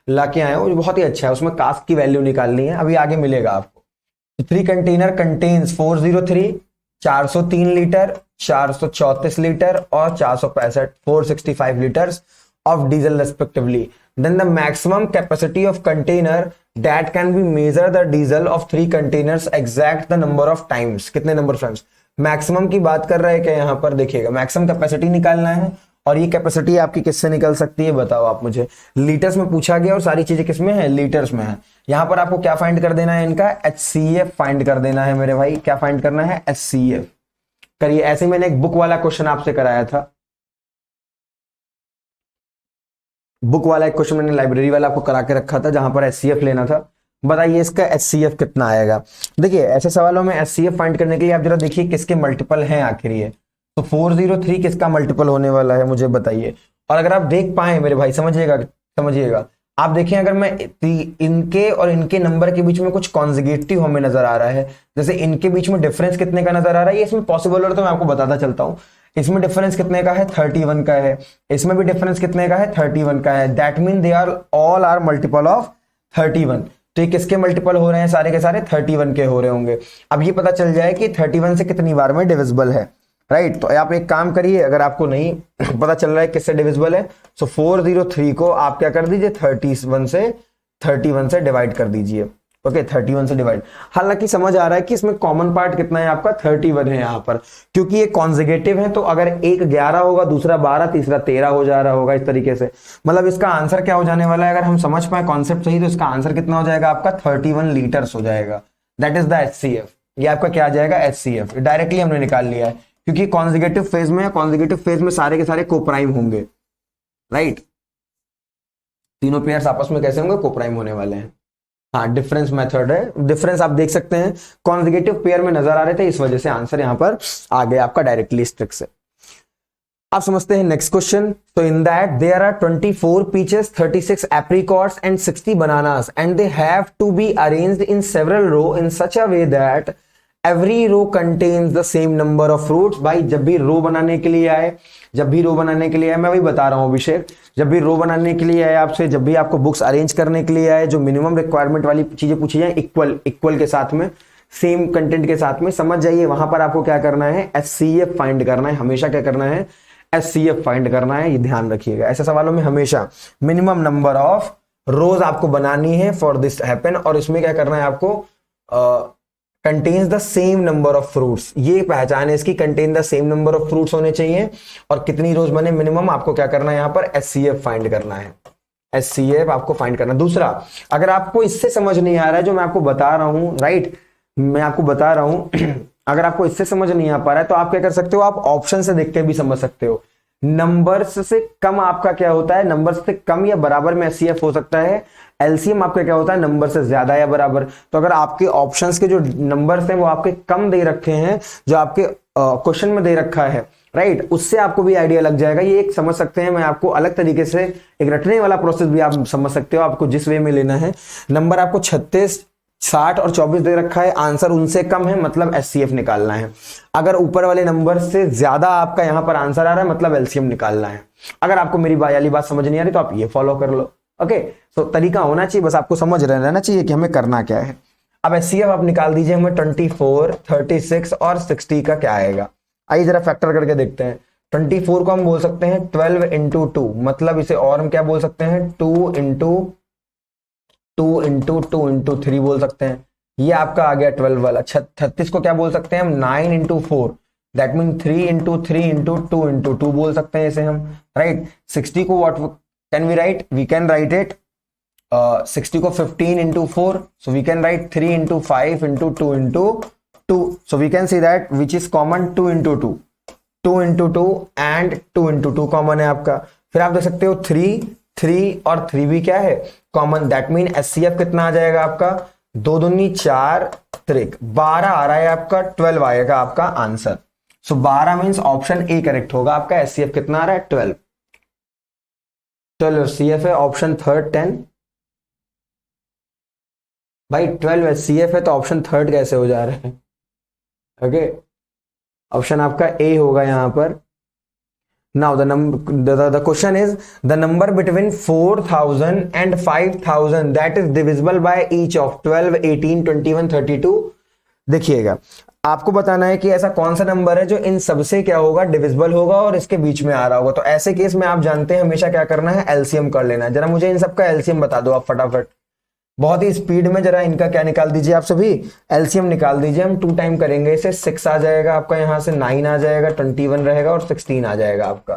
S1: ला के आया हूं, जो बहुत ही अच्छा है, उसमें कास्ट की वैल्यू निकालनी है, अभी आगे मिलेगा आपको। Three container contains 403, 403 litre, 434 litre और 465, 465 litres of diesel respectively. Then the maximum capacity of container that can be measure the diesel of three containers exact the number of times. कितने number times maximum की बात कर रहे हैं क्या? यहाँ पर देखिएगा मैक्सिमम कैपेसिटी निकालना है और ये कैपेसिटी आपकी किससे निकल सकती है बताओ आप मुझे। लीटर्स में पूछा गया और सारी चीजें किसमें है? लीटर्स में है। यहाँ पर आपको क्या फाइंड कर देना है? इनका HCF फाइंड कर देना है मेरे भाई। क्या फाइंड करना है? HCF करिए। ऐसे मैंने एक बुक वाला क्वेश्चन आपसे कराया था, बुक वाला एक क्वेश्चन मैंने लाइब्रेरी वाला आपको करा के रखा था जहां पर HCF लेना था। बताइए इसका HCF कितना आएगा। देखिए ऐसे सवालों में HCF फाइंड करने के लिए आप जरा देखिए किसके मल्टीपल हैं आखिर ये। तो 403 किसका मल्टीपल होने वाला है मुझे बताइए। और अगर आप देख पाए मेरे भाई समझिएगा समझिएगा, आप देखें अगर मैं इनके और इनके नंबर के बीच में कुछ कॉन्जिगेटिव हमें नजर आ रहा है, जैसे इनके बीच में डिफरेंस कितने का नजर आ रहा है, ये इसमें पॉसिबल हो तो मैं आपको बताता चलता हूं। इसमें डिफरेंस कितने का है? 31 का है। इसमें भी डिफरेंस कितने का है? 31 का है। That mean they are all are multiple of 31। तो ये किसके मल्टीपल हो रहे हैं? सारे के सारे 31 के हो रहे होंगे। अब ये पता चल जाए कि 31 से कितनी बार में डिविजिबल है, राइट। तो आप एक काम करिए, अगर आपको नहीं पता चल रहा है किससे डिविजिबल है, तो 403 को आप क्या कर दीजिए? 31 से डिवाइड कर दीजिए। ओके 31 से डिवाइड। हालांकि समझ आ रहा है कि इसमें कॉमन पार्ट कितना है आपका? 31 है यहाँ पर, क्योंकि ये कॉन्जिगेटिव है। तो अगर एक 11 होगा, दूसरा 12, तीसरा 13 हो जा रहा होगा इस तरीके से। मतलब इसका आंसर क्या हो जाने वाला है? अगर हम समझ पाए कॉन्सेप्ट सही तो इसका आंसर कितना हो जाएगा आपका? 31 लीटर्स हो जाएगा। That is the HCF। ये आपका क्या आ जाएगा? HCF। डायरेक्टली हमने निकाल लिया है क्योंकि कॉन्जिगेटिव फेज में, कॉन्जिगेटिव फेज में सारे के सारे कोप्राइम होंगे, राइट। तीनों पेयर्स आपस में कैसे होंगे? कोप्राइम होने वाले हैं। हाँ डिफरेंस मेथड है, डिफरेंस आप देख सकते हैं कॉन्जिगेटिव पेयर में नजर आ रहे थे, इस वजह से आंसर यहां पर आ गया आपका डायरेक्टली स्ट्रिक से। आप समझते हैं नेक्स्ट क्वेश्चन। तो in that there are 24 peaches, 36 apricots and 60 bananas and they have to be arranged in several row in such a way that every row contains the same number of fruits. भाई जब भी रो बनाने के लिए आए, जब भी रो बनाने के लिए आए, मैं वही बता रहा हूं अभिषेक, जब भी रो बनाने के लिए आए आपसे, जब भी आपको बुक्स अरेंज करने के लिए आए, जो मिनिमम रिक्वायरमेंट वाली चीजें पूछी जाए इक्वल के साथ में, सेम कंटेंट के साथ में, समझ जाइए वहां पर आपको क्या करना है? HCF फाइंड करना है। हमेशा क्या करना है? HCF फाइंड करना है। ये ध्यान रखिएगा, ऐसे सवालों में हमेशा मिनिमम नंबर ऑफ रोज आपको बनानी है फॉर दिस हैपन। और इसमें क्या करना है आपको? Contains the same number of fruits. ये पहचान है इसकी, contain the same number of fruits होने चाहिए और कितनी रोज बने मिनिमम, आपको क्या करना है यहाँ पर? HCF फाइंड करना है। HCF आपको फाइंड करना। दूसरा, अगर आपको इससे समझ नहीं आ रहा है जो मैं आपको बता रहा हूं, राइट, मैं आपको बता रहा हूं अगर आपको इससे समझ नहीं आ पा रहा है तो आप क्या कर सकते हो? आप ऑप्शन से देख के भी समझ सकते हो। नंबर्स से कम आपका क्या होता है? नंबर्स से कम या बराबर में HCF हो सकता है। LCM आपका क्या होता है? नंबर से ज्यादा या बराबर। तो अगर आपके ऑप्शंस के जो नंबर्स हैं वो आपके कम दे रखे हैं, जो आपके क्वेश्चन में दे रखा है, राइट, उससे आपको भी आइडिया लग जाएगा। ये एक समझ सकते हैं, मैं आपको अलग तरीके से एक रटने वाला प्रोसेस भी आप समझ सकते हो, आपको जिस वे में लेना है। नंबर आपको 36, 60 और 24 दे रखा है, आंसर उनसे कम है, मतलब HCF निकालना है। अगर ऊपर वाले नंबर से ज्यादा आपका यहां पर आंसर आ रहा है, मतलब LCM निकालना है। अगर आपको मेरी वाली बात समझ नहीं आ रही तो आप ये फॉलो कर लो। ओके, तो तरीका होना चाहिए, बस आपको समझ रहना चाहिए कि हमें करना क्या है। अब HCF आप निकाल दीजिए हमें 24, 36 और 60 का क्या आएगा। आइए जरा फैक्टर करके देखते हैं। 24 को हम बोल सकते हैं 12 इंटू 2, मतलब इसे और हम क्या बोल सकते हैं? 2 इंटू 2 इंटू 2 इंटू 3 बोल सकते हैं। ये आपका आ गया 12 वाला। 36 को क्या बोल सकते हैं हम? 9 into 4, that mean 3 into 3 into 2 into 2 बोल सकते हैं इसे हम, राइट। 60 को what can we write? We can write it 60 को 15 into 4, so we can write 3 into 5 into 2 into 2, so we can see that which is common 2 into 2, 2 into 2 and 2 into 2 common है आपका। फिर आप देख सकते हो 3 और 3 भी क्या है? कॉमन। दैट मीन HCF कितना आ जाएगा आपका? 2 दूनी 4, 3 12 आ रहा है आपका, 12 आएगा आपका answer. So 12 means option A correct होगा आपका। HCF कितना आ रहा है? 12 HCF है। Option third 10। भाई 12 HCF है तो ऑप्शन थर्ड कैसे हो जा रहे हैं? ओके, ऑप्शन आपका ए होगा यहां पर। Now the question is the number between 4,000 and 5,000 that is divisible by each of 12, 18, 21, 32 देखिएगा, आपको बताना है कि ऐसा कौन सा नंबर है जो इन सबसे क्या होगा, डिविजिबल होगा और इसके बीच में आ रहा होगा। तो ऐसे केस में आप जानते हैं हमेशा क्या करना है, एलसीएम कर लेना है। जरा मुझे इन सबका एलसीएम बता दो आप फटाफट, बहुत ही स्पीड में। जरा इनका क्या निकाल दीजिए आप सभी, एलसीएम निकाल दीजिए। हम 2 टाइम करेंगे इसे, 6 आ जाएगा आपका, यहां से 9 आ जाएगा, 21 रहेगा और 16 आ जाएगा आपका।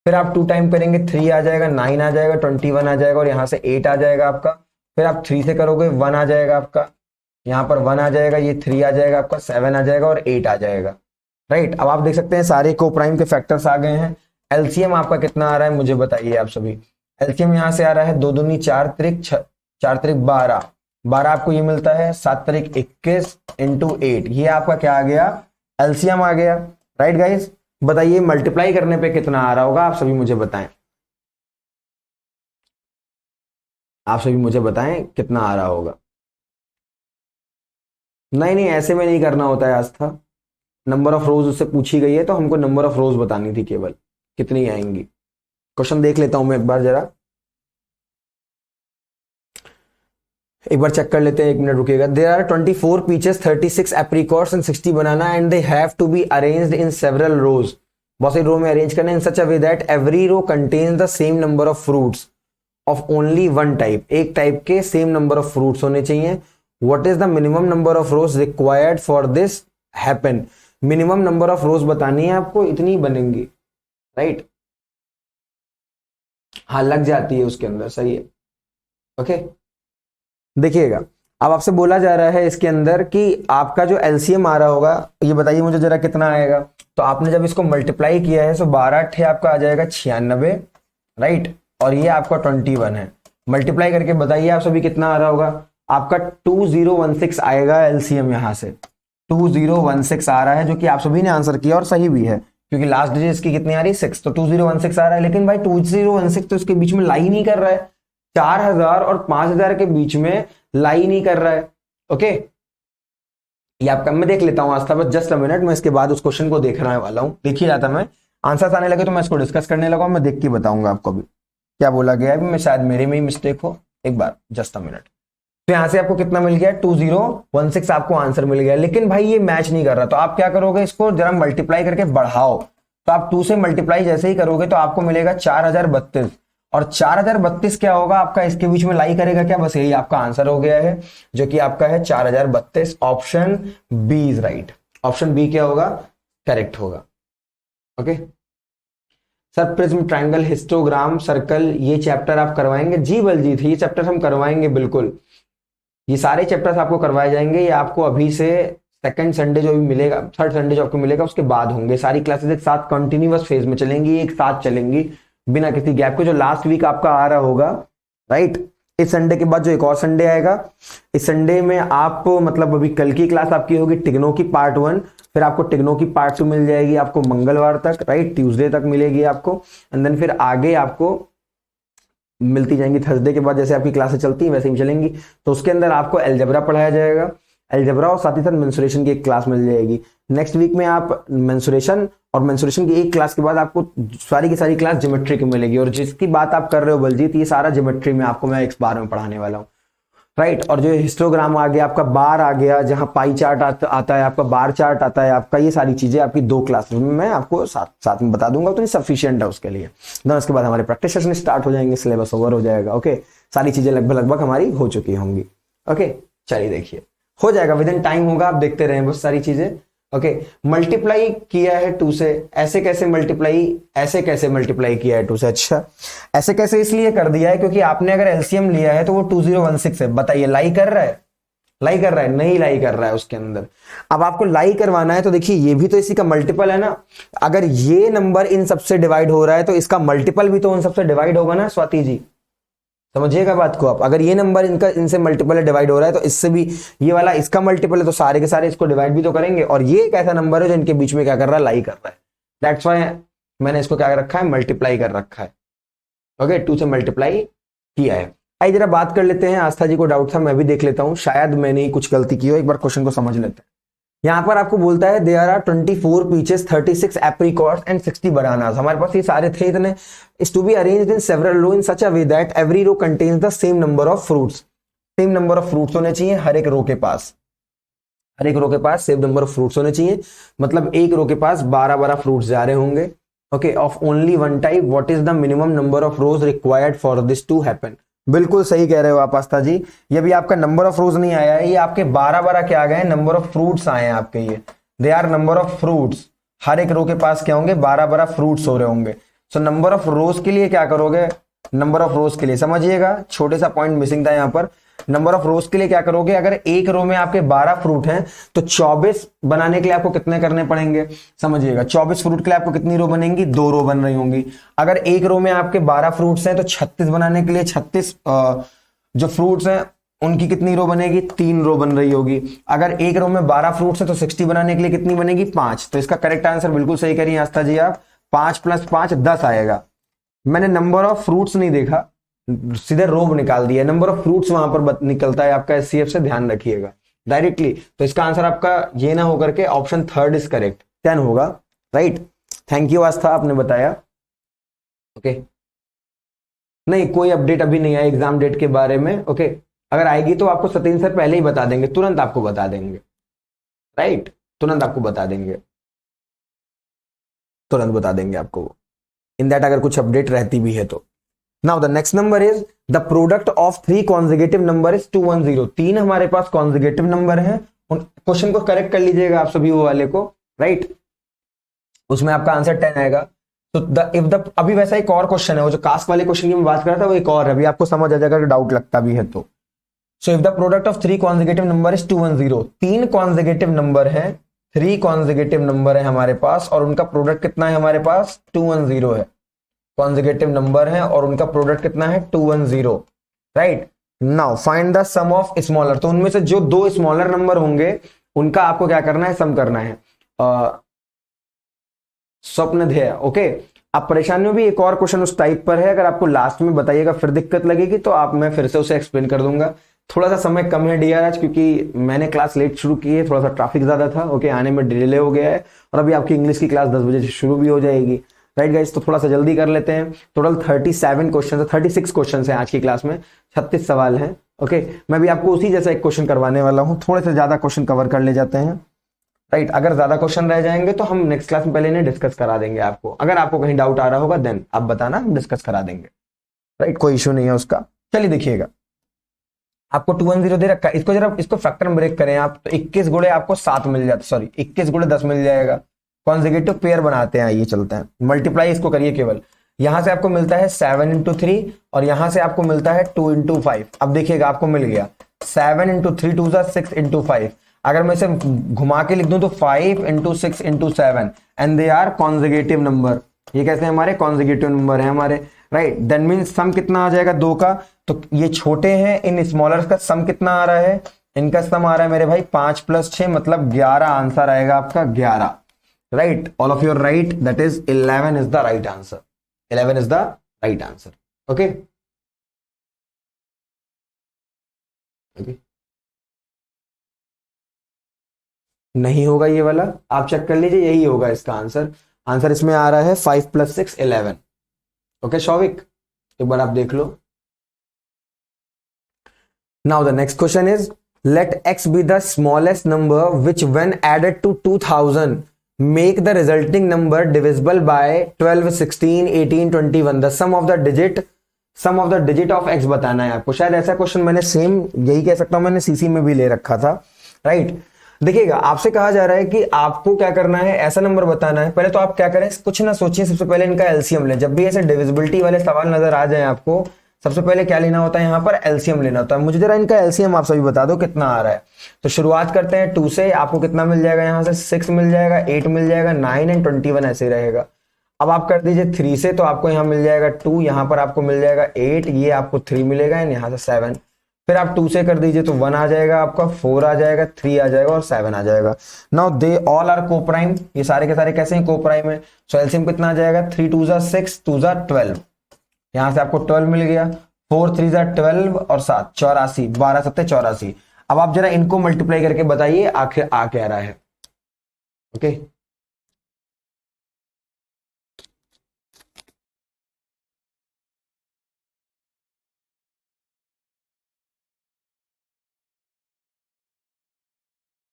S1: फिर आप 2 टाइम करेंगे, 3 आ जाएगा, 9 आ जाएगा, 21 आ जाएगा और यहां से 8 आ जाएगा आपका। फिर आप 3 से करोगे, 1 आ जाएगा आपका, यहाँ पर 1 आ जाएगा, ये 3 आ जाएगा आपका, 7 आ जाएगा और 8 आ जाएगा। राइट, अब आप देख सकते हैं सारे को प्राइम के फैक्टर्स आ गए हैं। एलसीएम आपका कितना आ रहा है मुझे बताइए आप सभी। एलसीएम यहां से आ रहा है 2 दूनी 4 त्रिक 4 त्रिक 12, 12 आपको ये मिलता है, 7 त्रिक 21 इंटू 8, ये आपका क्या आ गया, एलसीएम आ गया। राइट गाइस, बताइए मल्टीप्लाई करने पे कितना आ रहा होगा, आप सभी मुझे बताएं, आप सभी मुझे बताएं कितना आ रहा होगा। नहीं नहीं, ऐसे में नहीं करना होता है आस्था, नंबर ऑफ रोज उससे पूछी गई है तो हमको नंबर ऑफ रोज बतानी थी केवल, कितनी आएंगी। क्वेश्चन देख लेता हूं मैं एक बार, जरा एक बार चेक कर लेते हैं, 1 मिनट रुकिएगा। There are 24 peaches, 36 apricots and 60 banana and they have to be arranged in several rows, बहुत सारी रो में अरेंज करना in such a way that every row contains the same number of fruits of only one type, एक type के same number of fruits होने चाहिए। What is the minimum number of rows required for this happen, minimum number of रोज बतानी है आपको, इतनी बनेंगी। Right, हाँ लग जाती है उसके अंदर, सही है। ओके, देखिएगा, अब आपसे बोला जा रहा है इसके अंदर कि आपका जो एलसीएम आ रहा होगा, ये बताइए मुझे जरा कितना आएगा। तो आपने जब इसको मल्टीप्लाई किया है तो 12 अट्ठे आपका आ जाएगा 96, राइट, और ये आपका 21 है। मल्टीप्लाई करके बताइए आप सभी कितना आ रहा होगा, आपका 2016 आएगा एलसीएम, यहां से 2016 आ रहा है, जो कि आप सभी ने आंसर किया और सही भी है, क्योंकि लास्ट डिजिट इसकी कितनी आ रही है 6, तो 2016 आ रहा है। लेकिन भाई 2016 तो इसके बीच में लाई नहीं कर रहा है, 4000 और 5000 के बीच में लाई नहीं कर रहा है। ओके, ये आपका मैं देख लेता हूं आस्था, बस जस्ट अ मिनट, मैं इसके बाद उस क्वेश्चन को देखने वाला हूं। देख ही रहा था मैं, आंसर आने लगे तो मैं इसको डिस्कस करने लगा, मैं देख के बताऊंगा आपको भी क्या बोला गया है। मैं शायद मेरे में ही मिस्टेक हो, एक बार जस्ट अ मिनट। तो यहां से आपको कितना मिल गया, 2016 आपको आंसर मिल गया, लेकिन भाई ये मैच नहीं कर रहा। तो आप क्या करोगे, इसको जरा मल्टीप्लाई करके बढ़ाओ। तो आप 2 से मल्टीप्लाई जैसे ही करोगे तो आपको मिलेगा 4032, और 4032 क्या होगा आपका, इसके बीच में लाई करेगा क्या, बस यही आपका आंसर हो गया है, जो कि आपका है 4032। Option B is right, option B क्या होगा, करेक्ट होगा। Okay sir, prism, triangle, histogram, circle, ये चैप्टर आप करवाएंगे? जी बलजीत, ये चैप्टर हम करवाएंगे बिल्कुल, ये सारे चैप्टर्स आपको करवाए जाएंगे। ये आपको अभी से सेकंड संडे जो भी मिलेगा, थर्ड संडे जो आपको मिलेगा उसके बाद होंगे। सारी क्लासेस एक साथ कंटिन्यूअस फेज में चलेंगी, एक साथ चलेंगी बिना किसी गैप के। जो लास्ट वीक आपका आ रहा होगा, राइट, इस संडे के बाद जो एक और संडे आएगा, इस संडे में आप मतलब अभी कल की क्लास आपकी होगी टिग्नो की पार्ट 1, फिर आपको टिग्नो की पार्ट 2 मिल जाएगी आपको मंगलवार तक, राइट, ट्यूसडे तक मिलेगी आपको, एंड देन फिर आगे आपको मिलती जाएंगी थर्सडे के बाद, जैसे आपकी क्लासेस चलती हैं वैसे ही चलेंगी। तो उसके अंदर आपको अलजेब्रा पढ़ाया जाएगा, अलजेब्रा और साथ ही साथ मेंसुरेशन की एक क्लास मिल जाएगी। नेक्स्ट वीक में आप मेंसुरेशन, और मेंसुरेशन की एक क्लास के बाद आपको सारी की सारी क्लास ज्योमेट्री की मिलेगी। और जिसकी बात आप कर रहे हो बलजीत, ये सारा ज्योमेट्री में आपको मैं एक बार में पढ़ाने वाला हूँ, राइट। और जो हिस्टोग्राम आ गया आपका, बार आ गया, जहां पाई चार्ट आता है आपका, बार चार्ट आता है आपका, ये सारी चीजें आपकी 2 क्लास में मैं आपको साथ में बता दूंगा, तो ये सफिशिएंट है उसके लिए। देन उसके बाद हमारे प्रैक्टिस सेशन स्टार्ट हो जाएंगे, सिलेबस ओवर हो जाएगा। ओके, सारी चीजें लगभग हमारी हो चुकी होंगी। ओके, चलिए देखिए, हो जाएगा, विद इन टाइम होगा, आप देखते रहें बस सारी चीजें। ओके, मल्टीप्लाई किया है 2 से, ऐसे कैसे मल्टीप्लाई किया है 2 से? अच्छा, ऐसे कैसे इसलिए कर दिया है क्योंकि आपने अगर एलसीएम लिया है तो वो 2016 है। बताइए लाई कर रहा है, नहीं लाई कर रहा है उसके अंदर। अब आपको लाई करवाना है तो देखिए, ये भी तो इसी का मल्टीपल है ना। अगर ये नंबर इन सबसे डिवाइड हो रहा है तो इसका मल्टीपल भी तो उन सबसे डिवाइड होगा ना स्वाति जी, समझिएगा बात को आप। अगर ये नंबर इनसे मल्टीपल डिवाइड हो रहा है तो इससे भी ये वाला इसका मल्टीपल है, तो सारे के सारे इसको डिवाइड भी तो करेंगे। और ये एक ऐसा नंबर है जो इनके बीच में क्या कर रहा है, लाई कर रहा है। दैट्स व्हाई मैंने इसको क्या कर रखा है, मल्टीप्लाई कर रखा है। ओके, 2 से मल्टीप्लाई किया है। आइए जरा बात कर लेते हैं, आस्था जी को डाउट था, मैं भी देख लेता हूं, शायद मैंने ही कुछ गलती की हो। एक बार क्वेश्चन को समझ लेते हैं। यहां पर आपको बोलता है there are 24 peaches, 36 apricots and 60 bananas. हमारे पास ये सारे थे इतने, is to be arranged in several row in such a way that every row contains the same number of fruits. Same number of fruits होने चाहिए हर एक रो के पास, हर एक रो के पास सेम नंबर ऑफ फ्रूट्स होने चाहिए, मतलब एक रो के पास 12 फ्रूट्स जा रहे होंगे। Okay, of only one type, what is the minimum number of rows required for this to happen. बिल्कुल सही कह रहे हो आप आस्था जी, ये भी आपका नंबर ऑफ रोज नहीं आया है, ये आपके 12 क्या आ गए हैं, नंबर ऑफ फ्रूट्स आए हैं आपके, ये they are number of fruits. हर एक रो के पास क्या होंगे, 12 फ्रूट्स हो रहे होंगे। सो नंबर ऑफ रोज के लिए क्या करोगे, नंबर ऑफ रोज के लिए समझिएगा, छोटे सा पॉइंट मिसिंग था यहां पर। नंबर ऑफ रोज के लिए क्या करोगे, अगर एक रो में आपके 12 फ्रूट हैं तो 24 बनाने के लिए आपको कितने करने पड़ेंगे, समझिएगा 24 फ्रूट के लिए आपको कितनी रो बनेंगी, 2 रो बन रही होंगी। अगर एक रो में आपके 12 फ्रूट्स हैं तो 36 बनाने के लिए 36 जो फ्रूट्स हैं उनकी कितनी रो बनेगी, 3 रो बन रही होगी। अगर एक रो में 12 फ्रूट्स है तो 60 बनाने के लिए कितनी बनेगी, 5। तो इसका करेक्ट आंसर बिल्कुल सही करिए आस्था जी आप, 5 + 5 10 आएगा। मैंने नंबर ऑफ फ्रूट्स नहीं देखा, सीधे रो निकाल दिया, नंबर ऑफ फ्रूट्स वहां पर निकलता है आपका एचसीएफ से, ध्यान रखिएगा डायरेक्टली। तो इसका आंसर आपका ये ना होकर के ऑप्शन 3 इज करेक्ट, 10 होगा, राइट। थैंक यू आस्था, आपने बताया। ओके, नहीं कोई अपडेट अभी नहीं है एग्जाम डेट के बारे में। ओके, अगर आएगी तो आपको सतीन सर पहले ही बता देंगे, तुरंत आपको बता देंगे, राइट, तुरंत आपको बता देंगे, तुरंत बता देंगे आपको इन दैट, अगर कुछ अपडेट रहती भी है तो। Now the next number is the product of 3 कॉन्जिगेटिव number is 210। 3 हमारे पास कॉन्जिगेटिव नंबर है, उन क्वेश्चन को करेक्ट कर लीजिएगा आप सभी वो वाले को, राइट। उसमें आपका आंसर 10 आएगा। तो द इफ द, अभी वैसा एक और क्वेश्चन है, वो जो कास्ट वाले क्वेश्चन की मैं बात कर रहा था वो एक और है, अभी आपको समझ आ जाएगा अगर डाउट लगता भी है तो। So if the product of 3 कॉन्जिगेटिव number is 210, 3 कॉन्जिगेटिव number है, 3 कॉन्जिगेटिव नंबर है हमारे पास और उनका प्रोडक्ट कितना है हमारे पास, 210 है। कॉन्जिगेटिव नंबर है और उनका प्रोडक्ट कितना है, 210, right. Now find the sum of smaller, तो उनमें से जो 2 स्मॉलर नंबर होंगे उनका आपको क्या करना है, सम करना है, स्वप्न ध्येय। ओके, अब परेशानी में भी एक और क्वेश्चन उस टाइप पर है, अगर आपको लास्ट में बताइएगा फिर दिक्कत लगेगी तो आप, मैं फिर से उसे एक्सप्लेन कर दूंगा। थोड़ा सा समय कम है डीआर आज, क्योंकि मैंने क्लास लेट शुरू की है, थोड़ा सा ट्रैफिक ज्यादा था, ओके, आने में डिले हो गया है, और अभी आपकी इंग्लिश की क्लास 10 बजे से शुरू भी हो जाएगी, राइट गाइस। तो थोड़ा सा जल्दी कर लेते हैं। टोटल 37 क्वेश्चन, 36 क्वेश्चन है आज की क्लास में, 36 सवाल हैं। ओके, मैं भी आपको उसी जैसा एक क्वेश्चन करवाने वाला हूं, थोड़े से ज्यादा क्वेश्चन कवर कर ले जाते हैं, राइट। अगर ज्यादा क्वेश्चन रह जाएंगे तो हम नेक्स्ट क्लास में पहले इन्हें डिस्कस करा देंगे आपको, अगर आपको कहीं डाउट आ रहा होगा देन आप बताना, हम डिस्कस करा देंगे, राइट, कोई इशू नहीं है उसका। चलिए देखिएगा, आपको 210 दे रखा है, इसको जरा इसको फैक्टर ब्रेक करें आप, तो 21 गुणे आपको 7 मिल जाता, सॉरी 21 गुणे 10 मिल जाएगा। कॉन्जिगेटिव पेयर बनाते हैं, आइए चलते हैं, मल्टीप्लाई इसको करिए केवल, यहां से आपको मिलता है 7 × 3 और यहां से आपको मिलता है 2 × 5। अब देखिएगा आपको मिल गया 7 × 3 2 6 × 5। अगर मैं इसे घुमा के लिख दूं तो 5 × 6 × 7 and they are conjugative number. ये कैसे हमारे कॉन्जिगेटिव नंबर है हमारे, राइट। देन मीन्स सम कितना आ जाएगा 2 का, तो ये छोटे हैं, इन स्मॉलर का सम कितना आ रहा है, इनका सम आ रहा है मेरे भाई 5 + 6 मतलब 11, आंसर आएगा आपका 11, right. All of your right, that is 11 is the right answer, 11 is the right answer. Okay, okay, नहीं होगा ये वाला, आप चेक कर लीजिए, यही होगा इसका आंसर। आंसर इसमें आ रहा है 5 + 6 11। ओके शौविक, एक बार आप देख लो। Now the next question is, let x be the smallest number which when added to 2000 make the resulting number divisible by 12, 16, 18, 21। The sum of the digit of x बताना है आपको। शायद ऐसा क्वेश्चन मैंने सेम यही कह सकता हूं, मैंने सीसी में भी ले रखा था, राइट। देखिएगा आपसे कहा जा रहा है कि आपको क्या करना है, ऐसा नंबर बताना है। पहले तो आप क्या करें, कुछ ना सोचिए, सबसे पहले इनका एलसीएम लें। जब भी ऐसे डिविजिबिलिटी वाले सवाल नजर आ जाए आपको, सबसे पहले क्या लेना होता है, यहां पर एलसीएम लेना होता है। मुझे जरा इनका एलसीएम आप सभी बता दो कितना आ रहा है। तो शुरुआत करते हैं 2 से, आपको कितना मिल जाएगा, यहां से 6 मिल जाएगा, 8 मिल जाएगा, 9 एंड 21 ऐसे ही रहेगा। अब आप कर दीजिए 3 से, तो आपको यहां मिल जाएगा 2, यहां पर आपको मिल जाएगा 8, ये आपको 3 मिलेगा एंड यहां से 7। फिर आप 2 से कर दीजिए तो 1 आ जाएगा आपका, 4 आ जाएगा, 3 आ जाएगा और 7 आ जाएगा। Now they all are coprime, ये सारे के सारे कैसे हैं, कोप्राइम है। सो एलसीएम कितना आ जाएगा, 3 2 6 2 12, यहां से आपको 12 मिल गया, 4 3 12 और 7 84, 12 7 84। अब आप जरा इनको मल्टीप्लाई करके बताइए आखिर आ क्या रहा है। ओके,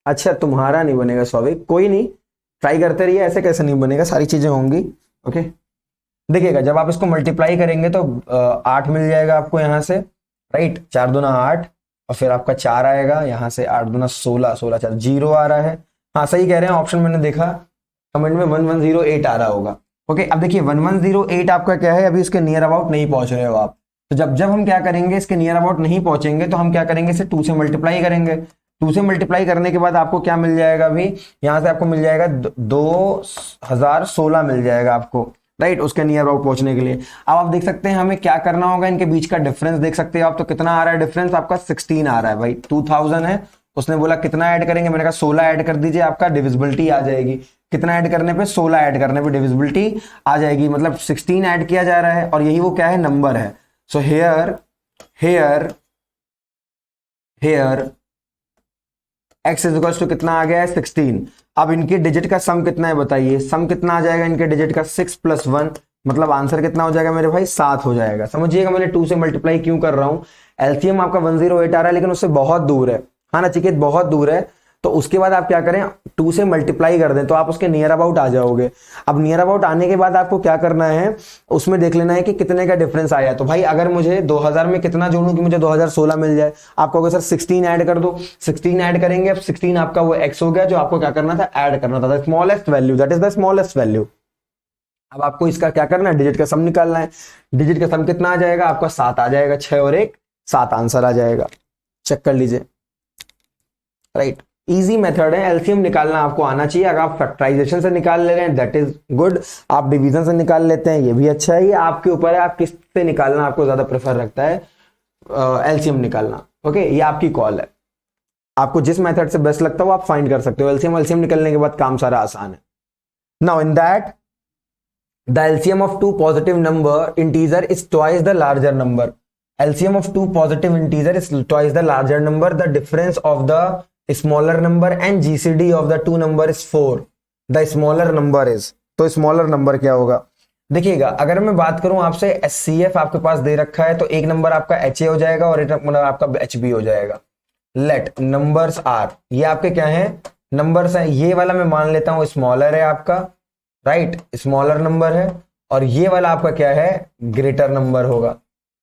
S1: अच्छा तुम्हारा नहीं बनेगा सौविक, कोई नहीं, ट्राई करते रहिए, ऐसे कैसे नहीं बनेगा, सारी चीजें होंगी। ओके देखिएगा, जब आप इसको मल्टीप्लाई करेंगे तो 8 मिल जाएगा आपको यहाँ से, राइट, 4 दूना 8, और फिर आपका 4 आएगा यहाँ से, 8 दूना 16, 16 4 0 आ रहा है। हाँ सही कह रहे हैं, ऑप्शन मैंने देखा कमेंट में 1108 आ रहा होगा। ओके अब देखिए 1108 आपका क्या है, अभी उसके नियर अबाउट नहीं पहुंच रहे हो आप, तो जब जब हम क्या करेंगे, इसके नियर अबाउट नहीं पहुंचेंगे तो हम क्या करेंगे, इसे 2 से मल्टीप्लाई करेंगे। 2 से मल्टीप्लाई करने के बाद आपको क्या मिल जाएगा, अभी यहां से आपको मिल जाएगा 2016 मिल जाएगा आपको, राइट, उसके नियर अबाउट पहुंचने के लिए। अब आप देख सकते हैं हमें क्या करना होगा, इनके बीच का डिफरेंस देख सकते हैं आप, तो कितना आ रहा है डिफरेंस आपका, 16 आ रहा है भाई, 2000 है, उसने बोला कितना ऐड करेंगे, मैंने कहा 16 ऐड कर दीजिए, आपका डिविजिबिलिटी आ जाएगी। कितना ऐड करने पे, 16 ऐड करने पे डिविजिबिलिटी आ जाएगी, मतलब 16 ऐड किया जा रहा है, और यही वो क्या है, नंबर है। So here here here x is equals to कितना आ गया है, 16। अब इनके डिजिट का सम कितना है बताइए, सम कितना आ जाएगा इनके डिजिट का, 6 + 1, मतलब आंसर कितना हो जाएगा मेरे भाई, 7 हो जाएगा। समझिएगा मैंने 2 से मल्टीप्लाई क्यों कर रहा हूं, एलसीएम आपका 108 आ रहा है, लेकिन उससे बहुत दूर है, हाँ नचिकेत बहुत दूर है, तो उसके बाद आप क्या करें, 2 से मल्टीप्लाई कर दें तो आप उसके नियर अबाउट आ जाओगे। अब नियर अबाउट आने के बाद आपको क्या करना है, उसमें देख लेना है कि कितने का डिफरेंस आया है। तो भाई अगर मुझे 2000 में कितना जोड़ूं कि मुझे 2016 मिल जाए, आप कहोगे सर 16 ऐड कर दो, 16 ऐड करेंगे, अब 16 आपका वो x हो गया जो आपको क्या करना था, ऐड करना था, smallest value, that is the smallest value. अब आपको इसका क्या करना है, डिजिट का सम निकालना है। डिजिट का सम कितना आ जाएगा आपका, 7 आ जाएगा, 6 और 1 7 आंसर आ जाएगा, चेक कर लीजिए, राइट। इजी मेथड है, एलसीएम निकालना आपको आना चाहिए। अगर आप फैक्टराइजेशन से निकाल ले रहे हैं दैट इज गुड, आप डिवीजन से निकाल लेते हैं ये भी अच्छा है, ये आपके ऊपर है, आप किस से निकालना आपको ज्यादा प्रेफर रखता है एलसीएम निकालना। ओके ये आपकी कॉल है, आपको जिस मेथड से बेस्ट लगता है वो आप फाइंड कर सकते हो। एलसीएम निकलने के बाद काम सारा आसान है। Now in that the LCM of two positive number integer is twice the larger number. LCM of two positive integer is twice the larger number. The difference of the smaller number and GCD of the two number is 4. The smaller number is, तो smaller number क्या होगा, देखिएगा अगर मैं बात करूं आपसे, SCF आपके पास दे रखा है, तो एक नंबर आपका HA हो जाएगा और एक नंबर आपका HB हो जाएगा। लेट नंबर्स आर, ये आपके क्या है, नंबर्स हैं, ये वाला मैं मान लेता हूं स्मॉलर है आपका, राइट, स्मॉलर नंबर है, और ये वाला आपका क्या है, ग्रेटर नंबर होगा,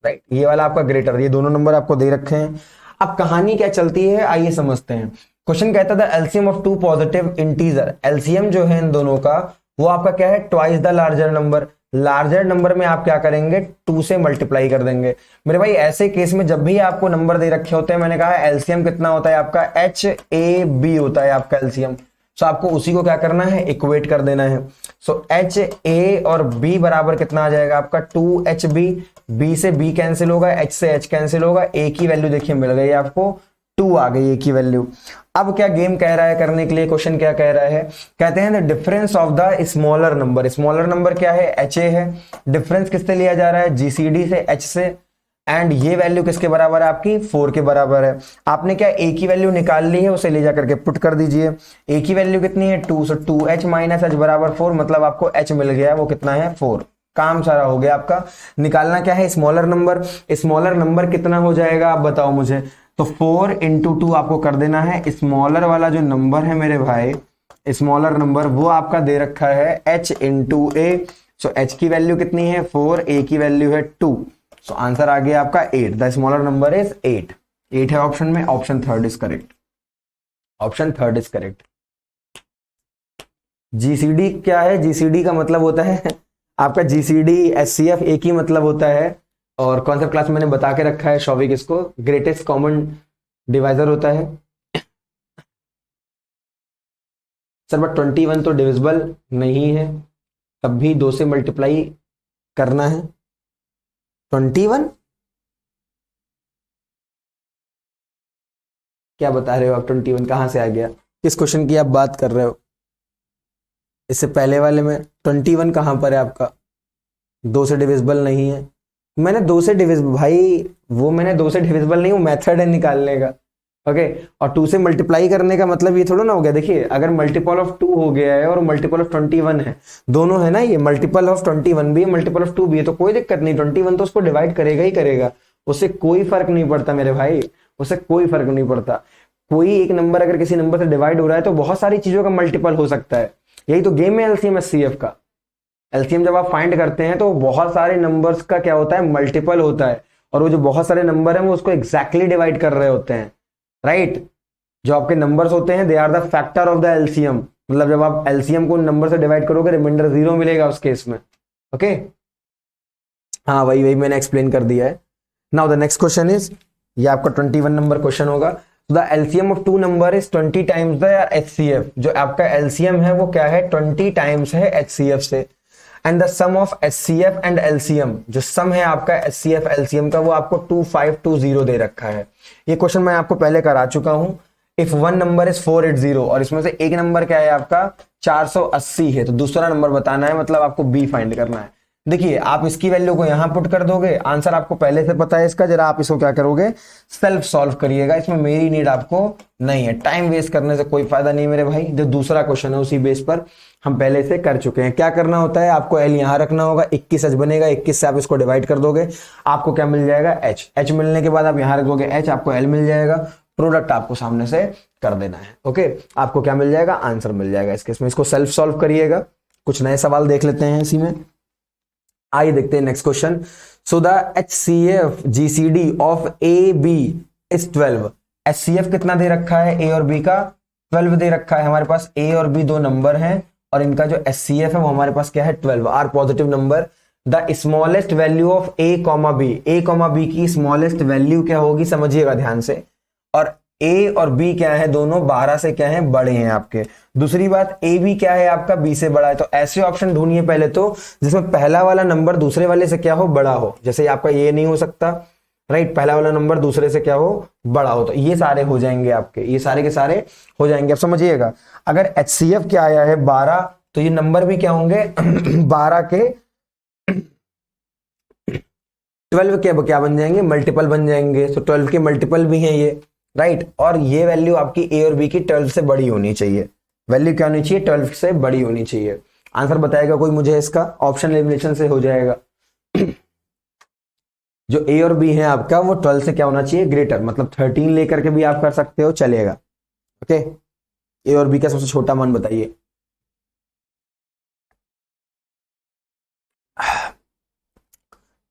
S1: राइट, ये वाला आपका ग्रेटर, ये दोनों नंबर आपको दे रखे हैं। अब कहानी क्या चलती है आइए समझते हैं। क्वेश्चन कहता था LCM of two positive integer, LCM जो है इन दोनों का वो आपका क्या है, twice the larger number. Larger number में आप क्या करेंगे, 2 से मल्टीप्लाई कर देंगे। मेरे भाई ऐसे केस में जब भी आपको नंबर दे रखे होते हैं, मैंने कहा एलसीएम कितना होता है आपका, HAB होता है आपका एलसीएम। सो आपको उसी को क्या करना है, इक्वेट कर देना है। सो HA और B बराबर कितना आ जाएगा आपका, 2HB, B से B कैंसिल होगा, H से H कैंसिल होगा, A की वैल्यू देखिए मिल गई आपको, 2 आ गई A की वैल्यू। अब क्या गेम कह रहा है करने के लिए, क्वेश्चन क्या कह रहा है, कहते हैं the difference of the smaller number. Smaller number क्या है, HA है, डिफरेंस किससे लिया जा रहा है, GCD से, H से, एंड ये वैल्यू किसके बराबर है आपकी, 4 के बराबर है। आपने क्या A की वैल्यू निकाल ली है, उसे ले जा करके पुट कर दीजिए। A की वैल्यू कितनी है, 2, सो 2H माइनस H बराबर 4, मतलब आपको H मिल गया, वो कितना है, 4। काम सारा हो गया आपका। निकालना क्या है, स्मॉलर नंबर। स्मॉलर नंबर कितना हो जाएगा आप बताओ मुझे, तो 4 × 2 आपको कर देना है। स्मॉलर वाला जो नंबर है मेरे भाई, स्मॉलर नंबर वो आपका दे रखा है H × A। सो H की वैल्यू कितनी है, 4, A की वैल्यू है 2, सो आंसर आ गया आपका 8। The smaller number is 8। 8 है ऑप्शन में, option third is correct, option third is correct. GCD क्या है, जीसीडी का मतलब होता है आपका जीसीडी एचसीएफ एक ही मतलब होता है, और कॉन्सेप्ट क्लास में मैंने बता के रखा है शौविक, इसको ग्रेटेस्ट कॉमन डिवाइजर होता है। सर बट 21 तो डिविजिबल नहीं है, तब भी 2 से मल्टीप्लाई करना है। 21 क्या बता रहे हो आप, 21 कहां से आ गया, किस क्वेश्चन की आप बात कर रहे हो, इससे पहले वाले में 21 कहां पर है आपका, 2 से डिविजिबल नहीं है। मैंने 2 से डिविजिबल भाई, वो मैंने 2 से डिविजिबल नहीं, वो मेथड है निकालने का, ओके। और 2 से मल्टीप्लाई करने का मतलब ये थोड़ा ना हो गया, देखिए अगर मल्टीपल ऑफ 2 हो गया है और मल्टीपल ऑफ 21 है, दोनों है ना, ये मल्टीपल ऑफ 21 भी है, मल्टीपल ऑफ 2 भी है, तो कोई दिक्कत नहीं, 21 तो उसको डिवाइड करेगा ही करेगा, उससे कोई फर्क नहीं पड़ता मेरे भाई, उससे कोई फर्क नहीं पड़ता। कोई एक नंबर अगर किसी नंबर से डिवाइड हो रहा है तो बहुत सारी चीजों का मल्टीपल हो सकता है। यही तो गेम है एलसीएम एचसीएफ का। एलसीएम जब आप फाइंड करते हैं तो बहुत सारे नंबर्स का क्या होता है, मल्टीपल होता है, और वो जो बहुत सारे नंबर हैं वो उसको एग्जैक्टली डिवाइड कर रहे होते हैं, राइट। जो आपके नंबर्स होते हैं they are the factor of the LCM, मतलब जब आप एलसीएम को नंबर से डिवाइड करोगे रिमाइंडर 0 मिलेगा उस केस में। ओके हाँ वही मैंने एक्सप्लेन कर दिया है। Now the next question is, ये आपका 21 नंबर क्वेश्चन होगा। The LCM of two number is 20 times the HCF. जो आपका एलसीएम है वो क्या है, 20 टाइम्स है एचसीएफ से। And the sum of HCF and LCM, जो सम है आपका एचसीएफ एलसीएम का वो आपको 2520 दे रखा है। ये क्वेश्चन मैं आपको पहले करा चुका हूं। इफ वन नंबर इज 480 और इसमें से एक नंबर क्या है आपका 480 है, तो दूसरा नंबर बताना है, मतलब आपको बी फाइंड करना है। देखिए आप इसकी वैल्यू को यहां पुट कर दोगे, आंसर आपको पहले से पता है इसका, जरा आप इसको क्या करोगे, सेल्फ सॉल्व करिएगा। इसमें मेरी नीड आपको नहीं है, टाइम वेस्ट करने से कोई फायदा नहीं मेरे भाई। जो दूसरा क्वेश्चन है उसी बेस पर हम पहले से कर चुके हैं। क्या करना होता है, आपको एल यहां रखना होगा, 21 एच बनेगा, 21 से आप इसको डिवाइड कर दोगे, आपको क्या मिल जाएगा एच। एच मिलने के बाद आप यहां रख दोगे एच, आपको एल मिल जाएगा, प्रोडक्ट आपको सामने से कर देना है। ओके आपको क्या मिल जाएगा, आंसर मिल जाएगा इस केस में। इसको सेल्फ सॉल्व करिएगा। कुछ नए सवाल देख लेते हैं इसी में, आइए देखते हैं next question. So the HCF GCD of a b is 12। HCF कितना दे रखा है, ए और बी का 12 दे रखा है। हमारे पास ए और बी दो नंबर हैं और इनका जो HCF है वो हमारे पास क्या है 12, are positive number. The smallest value of a comma b की स्मॉलेस्ट वैल्यू क्या होगी, समझिएगा ध्यान से। और ए और बी क्या है, दोनों 12 से क्या है, बड़े हैं आपके। दूसरी बात ए बी क्या है आपका, बी से बड़ा है। तो ऐसे ऑप्शन ढूंढिए पहले तो जिसमें पहला वाला नंबर दूसरे वाले से क्या हो, बड़ा हो। जैसे आपका ये नहीं हो सकता, राइट, पहला वाला नंबर दूसरे से क्या हो, बड़ा हो। तो ये सारे हो जाएंगे आपके, ये सारे के सारे हो जाएंगे। अब समझिएगा, अगर HCF क्या आया है 12, तो ये नंबर भी क्या होंगे 12 के 12 के क्या बन जाएंगे, मल्टीपल बन जाएंगे। तो 12 के मल्टीपल भी हैं ये, राइट। और ये वैल्यू आपकी ए और बी की 12 से बड़ी होनी चाहिए। वैल्यू क्या होनी चाहिए, 12 से बड़ी होनी चाहिए। आंसर बताएगा कोई मुझे इसका, ऑप्शन एलिमिनेशन से हो जाएगा। जो ए और बी है आपका वो 12 से क्या होना चाहिए, ग्रेटर, मतलब 13 लेकर के भी आप कर सकते हो, चलेगा। ओके ए और बी का सबसे छोटा मान बताइए।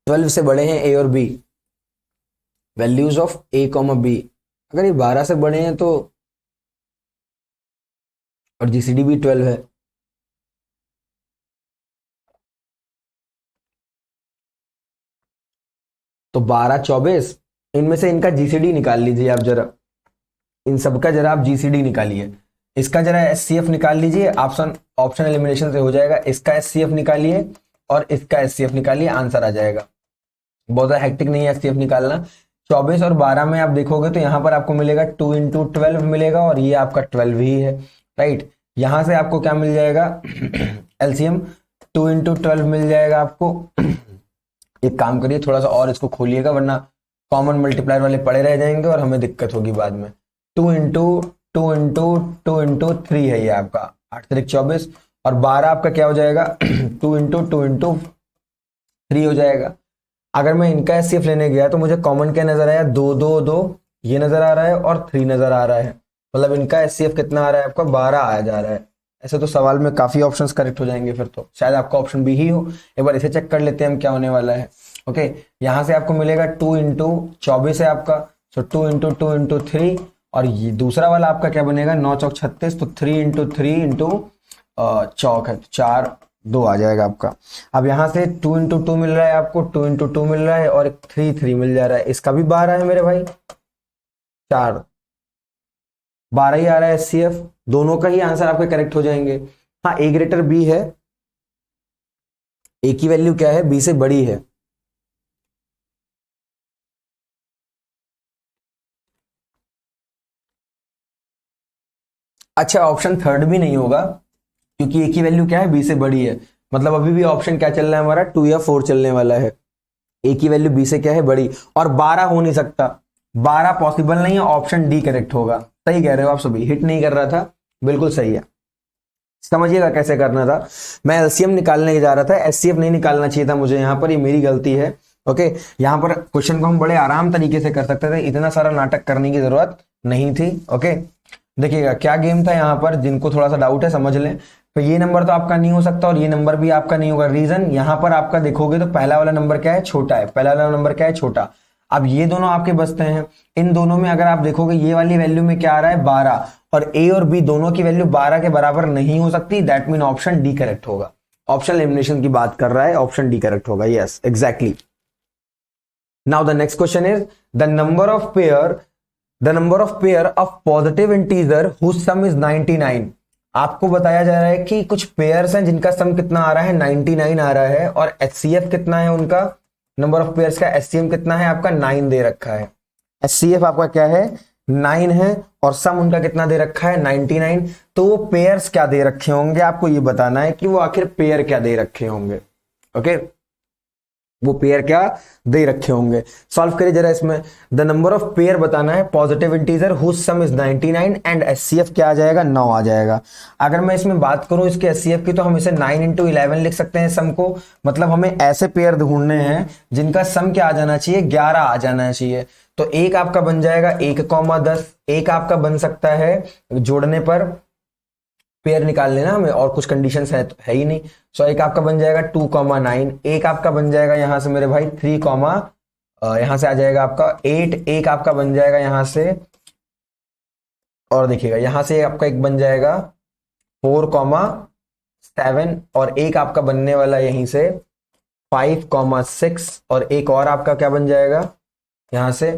S1: ट्वेल्व से बड़े हैं ए और b, values of a comma b. अगर ये 12 से बड़े हैं तो, और जीसीडी भी 12 है, तो 12 24, इनमें से इनका जीसीडी निकाल लीजिए आप जरा, इन सबका जरा आप जीसीडी निकालिए। इसका जरा एचसीएफ निकाल लीजिए, ऑप्शन एलिमिनेशन से हो जाएगा। इसका एचसीएफ निकालिए और इसका एचसीएफ निकालिए, आंसर आ जाएगा। बहुत ज्यादा हेक्टिक नहीं है एचसीएफ निकालना। 24 और 12 में आप देखोगे तो यहां पर आपको मिलेगा 2 इंटू 12 मिलेगा, और ये आपका 12 ही है, राइट। यहां से आपको क्या मिल जाएगा एलसीएम, 2 इंटू 12 मिल जाएगा आपको। एक काम करिए, थोड़ा सा और इसको खोलिएगा, वरना कॉमन मल्टीप्लायर वाले पड़े रह जाएंगे और हमें दिक्कत होगी बाद में। 2 इंटू 2 इंटू 2 इंटू 3 है ये आपका, 8 3 24, और 12 आपका क्या हो जाएगा 2 इंटू 2 इंटू 3 हो जाएगा। अगर मैं इनका एचसीएफ लेने गया तो मुझे कॉमन क्या नजर आया, 2 2 2 ये नजर आ रहा है और 3 नजर आ रहा है, मतलब इनका एचसीएफ कितना आ रहा है आपका 12 आया जा रहा है। ऐसे तो सवाल में काफी ऑप्शंस करेक्ट हो जाएंगे, फिर तो शायद आपका ऑप्शन बी ही हो। एक बार इसे चेक कर लेते हैं हम क्या होने वाला है। ओके यहां से आपको मिलेगा 2 इंटू 24 है आपका, सो 2 इंटू 2 इंटू 3, और ये दूसरा वाला आपका क्या बनेगा 9 चौक 36, तो 3 इंटू 3 इंटू चौक है, 4 2 आ जाएगा आपका। अब यहां से 2 इंटू 2 मिल रहा है आपको, 2 इंटू 2 मिल रहा है, और एक 3 3 मिल जा रहा है, इसका भी 12 है मेरे भाई, 4 12 ही आ रहा है एचसीएफ। दोनों का ही आंसर आपके करेक्ट हो जाएंगे। हाँ ए ग्रेटर बी है, ए की वैल्यू क्या है, बी से बड़ी है। अच्छा ऑप्शन थर्ड भी नहीं होगा, क्योंकि ए की वैल्यू क्या है, बी से बड़ी है, मतलब अभी भी ऑप्शन क्या चल रहा है हमारा 2 या 4 चलने वाला है। ए की वैल्यू बी से क्या है, बड़ी, और 12 हो नहीं सकता, 12 पॉसिबल नहीं है, ऑप्शन डी करेक्ट होगा। सही कह रहे हो आप सभी, हिट नहीं कर रहा था, बिल्कुल सही है। समझिएगा कैसे करना था, मैं एलसीएम निकालने जा रहा था, एचसीएफ नहीं निकालना चाहिए था मुझे यहाँ पर, ये मेरी गलती है। ओके यहाँ पर क्वेश्चन को हम बड़े आराम तरीके से कर सकते थे, इतना सारा नाटक करने की जरूरत नहीं थी। ओके, देखिएगा क्या गेम था यहाँ पर, जिनको थोड़ा सा डाउट है समझ लें। तो ये नंबर तो आपका नहीं हो सकता और ये नंबर भी आपका नहीं होगा। रीजन यहाँ पर आपका देखोगे तो पहला वाला नंबर क्या है, छोटा है, पहला वाला नंबर क्या है, छोटा। अब ये दोनों आपके बचते हैं, इन दोनों में अगर आप देखोगे ये वाली वैल्यू में क्या आ रहा है 12, और ए और बी दोनों की वैल्यू 12 के बराबर नहीं हो सकती। That mean option D correct होगा। ऑप्शन एलिमिनेशन की बात कर रहा है, ऑप्शन डी करेक्ट होगा। Yes exactly. Now the next question is the number of pair of positive integer whose sum is 99। आपको बताया जा रहा है कि कुछ पेयर्स हैं जिनका सम कितना आ रहा है, 99 आ रहा है, और एचसीएफ कितना है उनका, नंबर ऑफ पेयर्स का एचसीएम कितना है आपका 9 दे रखा है। एचसीएफ आपका क्या है 9 है, और सम उनका कितना दे रखा है 99। तो वो पेयर्स क्या दे रखे होंगे, आपको ये बताना है कि वो आखिर पेयर क्या दे रखे होंगे। ओके, वो पेयर क्या दे रखे होंगे। सॉल्व करिए जरा इसमें। द नंबर ऑफ पेयर बताना है positive integer whose sum is 99 and HCF क्या आ जाएगा 9 आ जाएगा। अगर मैं इसमें बात करूं इसके एचसीएफ की, तो हम इसे 9 × 11 लिख सकते हैं सम को। मतलब हमें ऐसे पेयर ढूंढने हैं जिनका सम क्या आ जाना चाहिए 11 आ जाना चाहिए। तो एक आपका बन जाएगा 1,10, एक आपका बन सकता है जोड़ने पर, पेयर निकाल लेना हमें, और कुछ कंडीशंस है तो है ही नहीं। सो एक आपका बन जाएगा 2,9, एक आपका बन जाएगा यहां से मेरे भाई 3, यहां से आ जाएगा आपका 8, एक आपका बन जाएगा यहां से, और देखिएगा यहां से आपका एक बन जाएगा 4,7, और एक आपका बनने वाला यहीं से 5,6, और एक और आपका क्या बन जाएगा यहां से,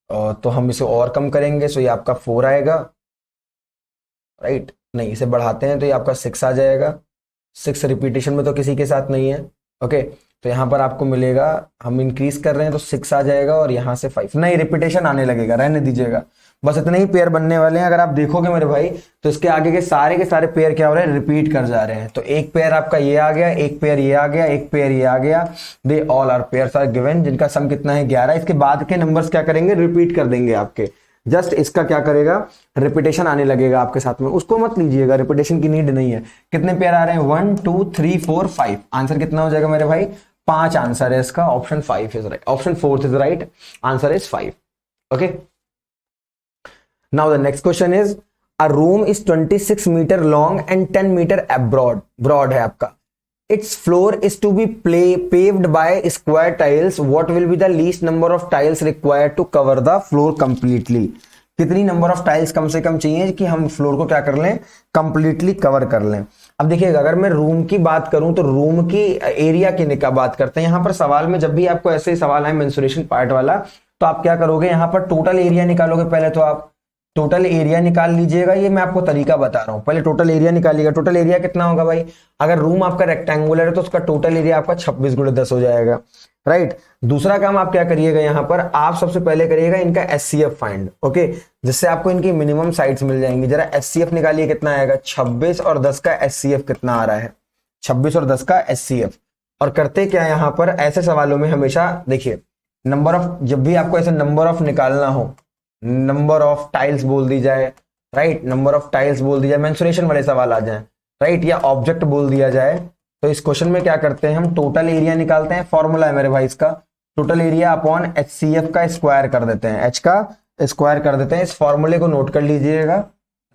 S1: तो हम इसे और कम करेंगे, सो ये आपका 4 आएगा, राइट। नहीं, इसे बढ़ाते हैं तो ये आपका 6 आ जाएगा। 6 रिपीटेशन में तो किसी के साथ नहीं है। ओके, तो यहां पर आपको मिलेगा, हम इंक्रीज कर रहे हैं तो 6 आ जाएगा, और यहां से 5, नहीं रिपीटेशन आने लगेगा, रहने दीजिएगा। बस इतने ही पेयर बनने वाले हैं। अगर आप देखोगे मेरे भाई तो इसके आगे के सारे पेयर क्या हो रहे हैं, रिपीट कर जा रहे हैं। तो एक पेयर आपका ये आ गया, एक पेयर ये आ गया, एक पेयर ये आ गया। They all are pairs are given जिनका सम कितना है 11। इसके बाद के नंबर्स क्या करेंगे, रिपीट कर देंगे आपके। जस्ट इसका क्या करेगा, रिपीटेशन आने लगेगा आपके साथ में, उसको मत लीजिएगा, रिपीटेशन की नीड नहीं है। कितने पेयर आ रहे हैं 1 2 3 4 5। आंसर कितना हो जाएगा मेरे भाई 5 आंसर है इसका। Option 5 is right, option 4 is right, answer is 5। Okay, now the next question is a room is 26 metre long and 10 metre broad है आपका। Its floor is to be paved by square tiles. What will be the least number of tiles required to cover the floor completely? कितनी number of tiles कम से कम चाहिए कि हम floor को क्या कर लें, कंप्लीटली कवर कर लें। अब देखिएगा, अगर मैं रूम की बात करूं तो रूम की एरिया की क्या बात करते हैं यहां पर सवाल में। जब भी आपको ऐसे ही सवाल है मेंसुरेशन पार्ट वाला, तो आप क्या करोगे, यहां पर टोटल एरिया निकालोगे। पहले तो आप टोटल एरिया निकाल लीजिएगा, ये मैं आपको तरीका बता रहा हूं। पहले टोटल एरिया निकालिएगा। टोटल एरिया कितना होगा भाई, अगर रूम आपका रेक्टेंगुलर है तो उसका टोटल एरिया आपका 26 × 10 हो जाएगा, राइट। दूसरा काम आप क्या करिएगा, यहां पर आप सबसे पहले करिएगा इनका एचसीएफ फाइंड, ओके, जिससे आपको इनकी मिनिमम साइड्स मिल जाएंगी। जरा एचसीएफ निकालिए, कितना आएगा 26 और 10 का एचसीएफ कितना आ रहा है, 26 और 10 का एचसीएफ। और करते क्या यहां पर ऐसे सवालों में हमेशा देखिए, नंबर ऑफ, जब भी आपको ऐसे नंबर ऑफ निकालना हो, नंबर ऑफ टाइल्स बोल दी जाए, राइट, नंबर ऑफ टाइल्स बोल दी जाए, मेंसुरेशन वाले सवाल आ जाए, राइट, या ऑब्जेक्ट बोल दिया जाए, तो इस क्वेश्चन में क्या करते हैं हम, टोटल एरिया निकालते हैं। फॉर्मूला है मेरे भाई इसका, टोटल एरिया अपॉन एचसीएफ का स्क्वायर कर देते हैं, एच का स्क्वायर कर देते हैं। इस फॉर्मूले को नोट कर लीजिएगा,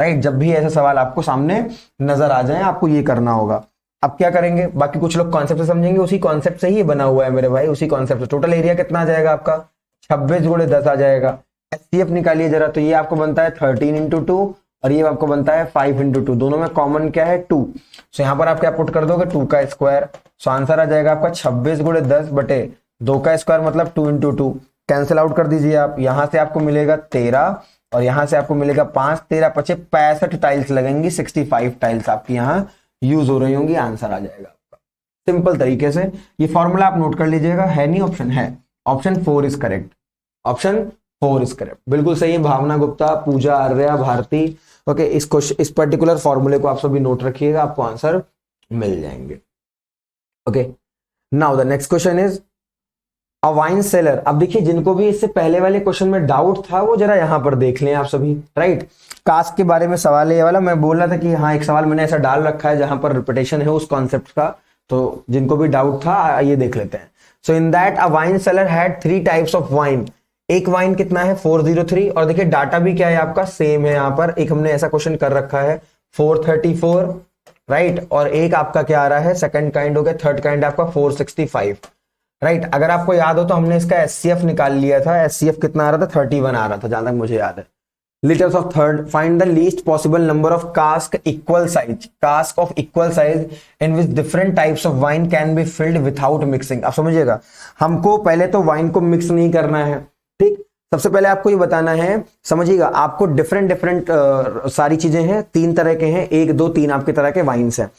S1: राइट। जब भी ऐसे सवाल आपको सामने नजर आ जाए आपको ये करना होगा। अब क्या करेंगे, बाकी कुछ लोग कॉन्सेप्ट से समझेंगे, उसी कॉन्सेप्ट से ही बना हुआ है मेरे भाई, उसी कॉन्सेप्ट से। टोटल एरिया कितना आ जाएगा आपका 26 × 10 आ जाएगा। एचसीएफ निकालिए जरा, तो ये आपको बनता है 13 × 2 और ये आपको बनता है 5 × 2। दोनों में कॉमन क्या है 2, सो यहां पर आप क्या पुट कर दोगे 2 का स्क्वायर। सो आंसर आ जाएगा आपका 26 × 10 बटे 2 का स्क्वायर, मतलब 2 × 2। कैंसिल आउट कर दीजिए आप, यहां से आपको मिलेगा 13 और यहां से आपको मिलेगा 5, 13 × 5 65 टाइल्स लगेंगी, 65 टाइल्स आपकी यहां यूज हो रही होंगी। आंसर आ जाएगा आपका सिंपल तरीके से। ये फॉर्मूला आप नोट कर लीजिएगा, है नहीं ऑप्शन, है option 4 is correct, option 4 is correct, बिल्कुल सही। भावना गुप्ता, पूजा आर्या, भारती, ओके, इस पर्टिकुलर फॉर्मूले को आप सभी नोट रखिएगा, आपको आंसर मिल जाएंगे। Okay, now the next question is a wine seller. अब देखिए, जिनको भी इससे पहले वाले क्वेश्चन में डाउट था वो जरा यहां पर देख लें आप सभी, राइट। कास्ट के बारे में सवाल है ये वाला, मैं बोल रहा था कि हाँ एक सवाल मैंने ऐसा डाल रखा है जहां पर रिपीटेशन है उस कॉन्सेप्ट का, तो जिनको भी डाउट था ये देख लेते हैं। So in that a wine seller had 3 types of wine, एक वाइन कितना है 403, और देखिए डाटा भी क्या है आपका सेम है, यहां पर एक हमने ऐसा क्वेश्चन कर रखा है 434, राइट, और एक आपका क्या आ रहा है सेकंड काइंड हो गया, थर्ड काइंड आपका 465, राइट। अगर आपको याद हो तो हमने इसका एचसीएफ निकाल लिया था, एचसीएफ कितना आ रहा था 31 आ रहा था जहां तक मुझे याद है। Litres of third, find the least possible number of cask equal size, cask of equal size in which different types of wine can be filled without mixing. आप समझिएगा, हमको पहले तो वाइन को मिक्स नहीं करना है, ठीक। सबसे पहले आपको ये बताना है, समझिएगा, आपको डिफरेंट डिफरेंट सारी चीजें हैं, तीन तरह के हैं, एक दो तीन आपके तरह के वाइन्स हैं,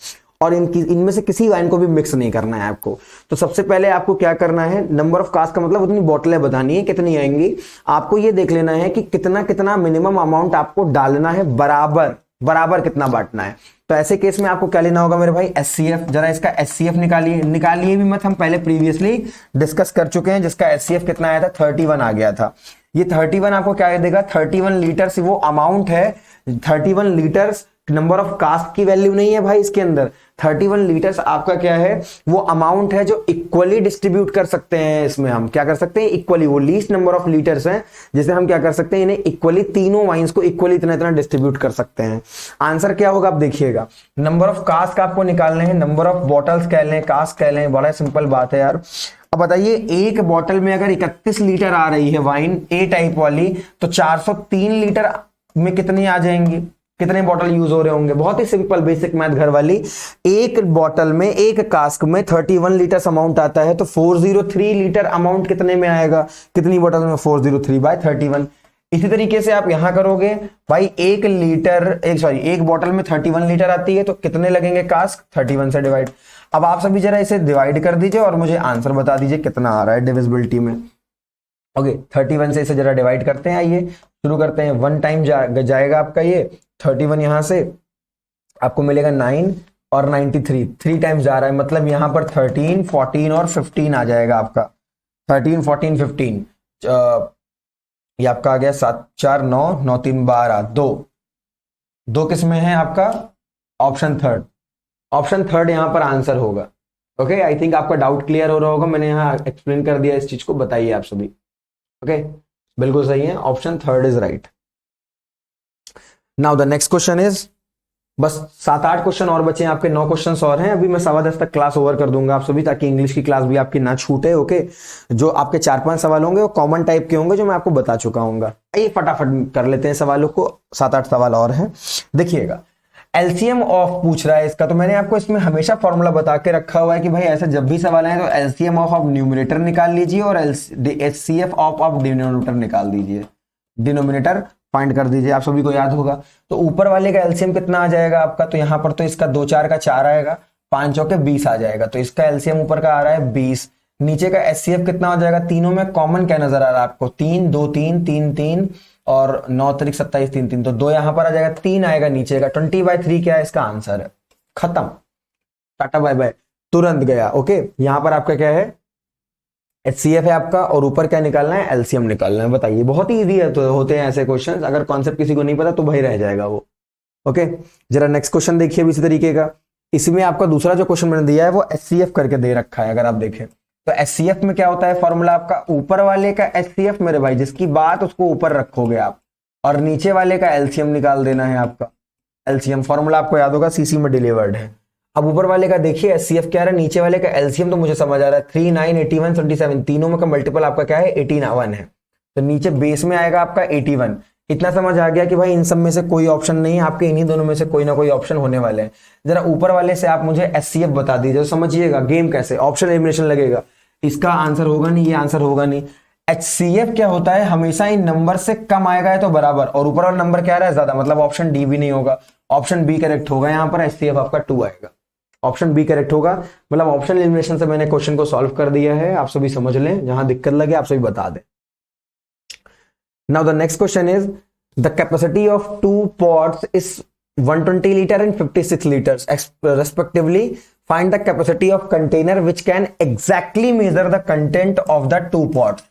S1: और इनमें से किसी वाइन को भी मिक्स नहीं करना है आपको। तो सबसे पहले आपको क्या करना है, नंबर ऑफ कास्ट का मतलब उतनी बोतलें बतानी है कितनी आएंगी, आपको ये देख लेना है कि कितना कितना मिनिमम अमाउंट आपको डालना है, बराबर बराबर कितना बांटना है। तो ऐसे केस में आपको क्या लेना होगा मेरे भाई, एचसीएफ। जरा इसका एचसीएफ निकालिए भी मत, हम पहले प्रीवियसली डिस्कस कर चुके हैं, जिसका एचसीएफ कितना आया था 31 आ गया था। ये 31 आपको क्या देगा, 31 लीटर्स वो अमाउंट है, 31 लीटर्स नंबर ऑफ कास्ट की वैल्यू नहीं है भाई इसके अंदर। 31 लीटर्स आपका क्या है, वो अमाउंट है जो इक्वली डिस्ट्रीब्यूट कर सकते हैं, इसमें हम क्या कर सकते हैं, इक्वली, वो लीस्ट नंबर ऑफ लीटर्स हैं जिसे हम क्या कर सकते हैं, इन्हें इक्वली, तीनों वाइन्स को इक्वली इतना इतना डिस्ट्रीब्यूट कर सकते हैं। आंसर क्या होगा आप देखिएगा, नंबर ऑफ कास्ट आपको निकालने हैं, नंबर ऑफ बॉटल्स कह लें, कास्ट कह लें, बड़ा सिंपल बात है यार। अब बताइए, एक बॉटल में अगर 31 लीटर आ रही है वाइन ए टाइप वाली, तो 403 लीटर में कितनी आ जाएंगी, कितने बॉटल यूज हो रहे होंगे, बहुत ही सिंपल बेसिक मैथ घर वाली। एक बॉटल में, एक कास्क में 31 लीटर अमाउंट आता है, तो 403 लीटर अमाउंट कितने में आएगा, कितनी बॉटल में, 403 बाय 31। इसी तरीके से आप यहां करोगे भाई, एक बॉटल में 31 लीटर आती है, तो कितने लगेंगे कास्क, 31 से डिवाइड। अब आप सभी जरा इसे डिवाइड कर दीजिए और मुझे आंसर बता दीजिए कितना आ रहा है डिविजिबिलिटी में। ओके, 31 से इसे जरा डिवाइड करते हैं, आइए शुरू करते हैं। 1 टाइम जाएगा आपका ये 31, यहां से आपको मिलेगा 9 और 93, 3 टाइम्स जा रहा है, मतलब यहां पर 13, 14 और 15 आ जाएगा आपका, 13, 14, 15। ये आपका आ गया 7, 4, 9, 9, 3, 12, 2 किस में है आपका, ऑप्शन थर्ड, ऑप्शन थर्ड यहां पर आंसर होगा। ओके, आई थिंक आपका डाउट क्लियर हो रहा होगा, मैंने यहां एक्सप्लेन कर दिया इस चीज को, बताइए आप सभी। ओके, बिल्कुल सही है, option third is right. Now the next question is, बस 7-8 क्वेश्चन और बचे हैं आपके, 9 क्वेश्चन और हैं, अभी मैं 10:15 तक क्लास ओवर कर दूंगा आप सभी, ताकि इंग्लिश की क्लास भी आपकी ना छूटे। ओके, जो आपके 4-5 सवाल होंगे वो कॉमन टाइप के होंगे, जो मैं आपको बता चुका हूँ। आइए फटाफट कर लेते हैं सवालों को, 7-8 सवाल और हैं। देखिएगा, एलसीएम ऑफ पूछ रहा है इसका, तो मैंने आपको इसमें हमेशा फॉर्मूला बता के रखा हुआ है कि भाई ऐसे जब भी सवाल आए तो एलसीएम ऑफ न्यूमरेटर निकाल लीजिए और एचसीएफ ऑफ डिनोमिनेटर निकाल दीजिए, डिनोमिनेटर फाइंड कर दीजिए, आप सभी को याद होगा। तो ऊपर वाले का एलसीएम कितना आ जाएगा आपका, तो यहां पर तो इसका 2 4 का 4 आएगा, 5 चौके 20 आ जाएगा, तो इसका एलसीएम ऊपर का आ रहा है 20। नीचे का एचसीएफ कितना हो जाएगा, तीनों में कॉमन क्या नजर आ रहा है आपको, 3 2 3 3 3 और 9 तारीख 27 3 3, तो 2 यहां पर आ जाएगा, 3 आएगा नीचे का, 20/3 क्या है इसका आंसर है, खत्म, टाटा बाय बाय, तुरंत गया। ओके, यहां पर आपका क्या है, एचसीएफ है आपका, और ऊपर क्या निकालना है, एलसीएम निकालना है। बताइए, बहुत ही इजी है, तो होते हैं ऐसे क्वेश्चंस, अगर कॉन्सेप्ट किसी को नहीं पता तो वही रह जाएगा वो। ओके, जरा नेक्स्ट क्वेश्चन देखिए इसी तरीके का। इसमें आपका दूसरा जो क्वेश्चन मैंने दिया है वो एचसीएफ करके दे रखा है, अगर आप देखें तो एचसीएफ में क्या होता है फॉर्मूला आपका, ऊपर वाले का एचसीएफ मेरे भाई, जिसकी बात उसको ऊपर रखोगे आप, और नीचे वाले का एलसीएम निकाल देना है आपका। एलसीएम फॉर्मूला आपको याद होगा, सीसी में डिलीवर्ड है। अब ऊपर वाले का देखिए एचसीएफ क्या है, नीचे वाले का एलसीएम तो मुझे समझ आ रहा है, 3 9 81 27, तीनों में का मल्टीपल आपका क्या है, 81 है, तो नीचे बेस में आएगा आपका 81। इतना समझ आ गया कि भाई इन सब में से कोई ऑप्शन नहीं है, आपके इन्हीं दोनों में से कोई ना कोई ऑप्शन होने वाले हैं। जरा ऊपर वाले से आप मुझे एचसीएफ बता दीजिए, तो समझिएगा गेम कैसे, ऑप्शन एलिमिनेशन लगेगा, इसका आंसर होगा नहीं, ये आंसर होगा नहीं। एचसीएफ क्या होता है, हमेशा इन नंबर से कम आएगा है तो बराबर, और ऊपर वाला नंबर क्या आ रहा है ज्यादा, मतलब ऑप्शन डी भी नहीं होगा, ऑप्शन बी करेक्ट होगा, यहां पर एचसीएफ आपका 2 आएगा, ऑप्शन बी करेक्ट होगा। मतलब ऑप्शन एलिमिनेशन से मैंने क्वेश्चन को सॉल्व कर दिया है, आप सभी समझ लें, जहां दिक्कत लगे आप सभी बता दें। Now the next question is, the capacity of 2 pots is 120 liter and 56 liters respectively. Find the capacity of container which can exactly measure the content of the 2 pots.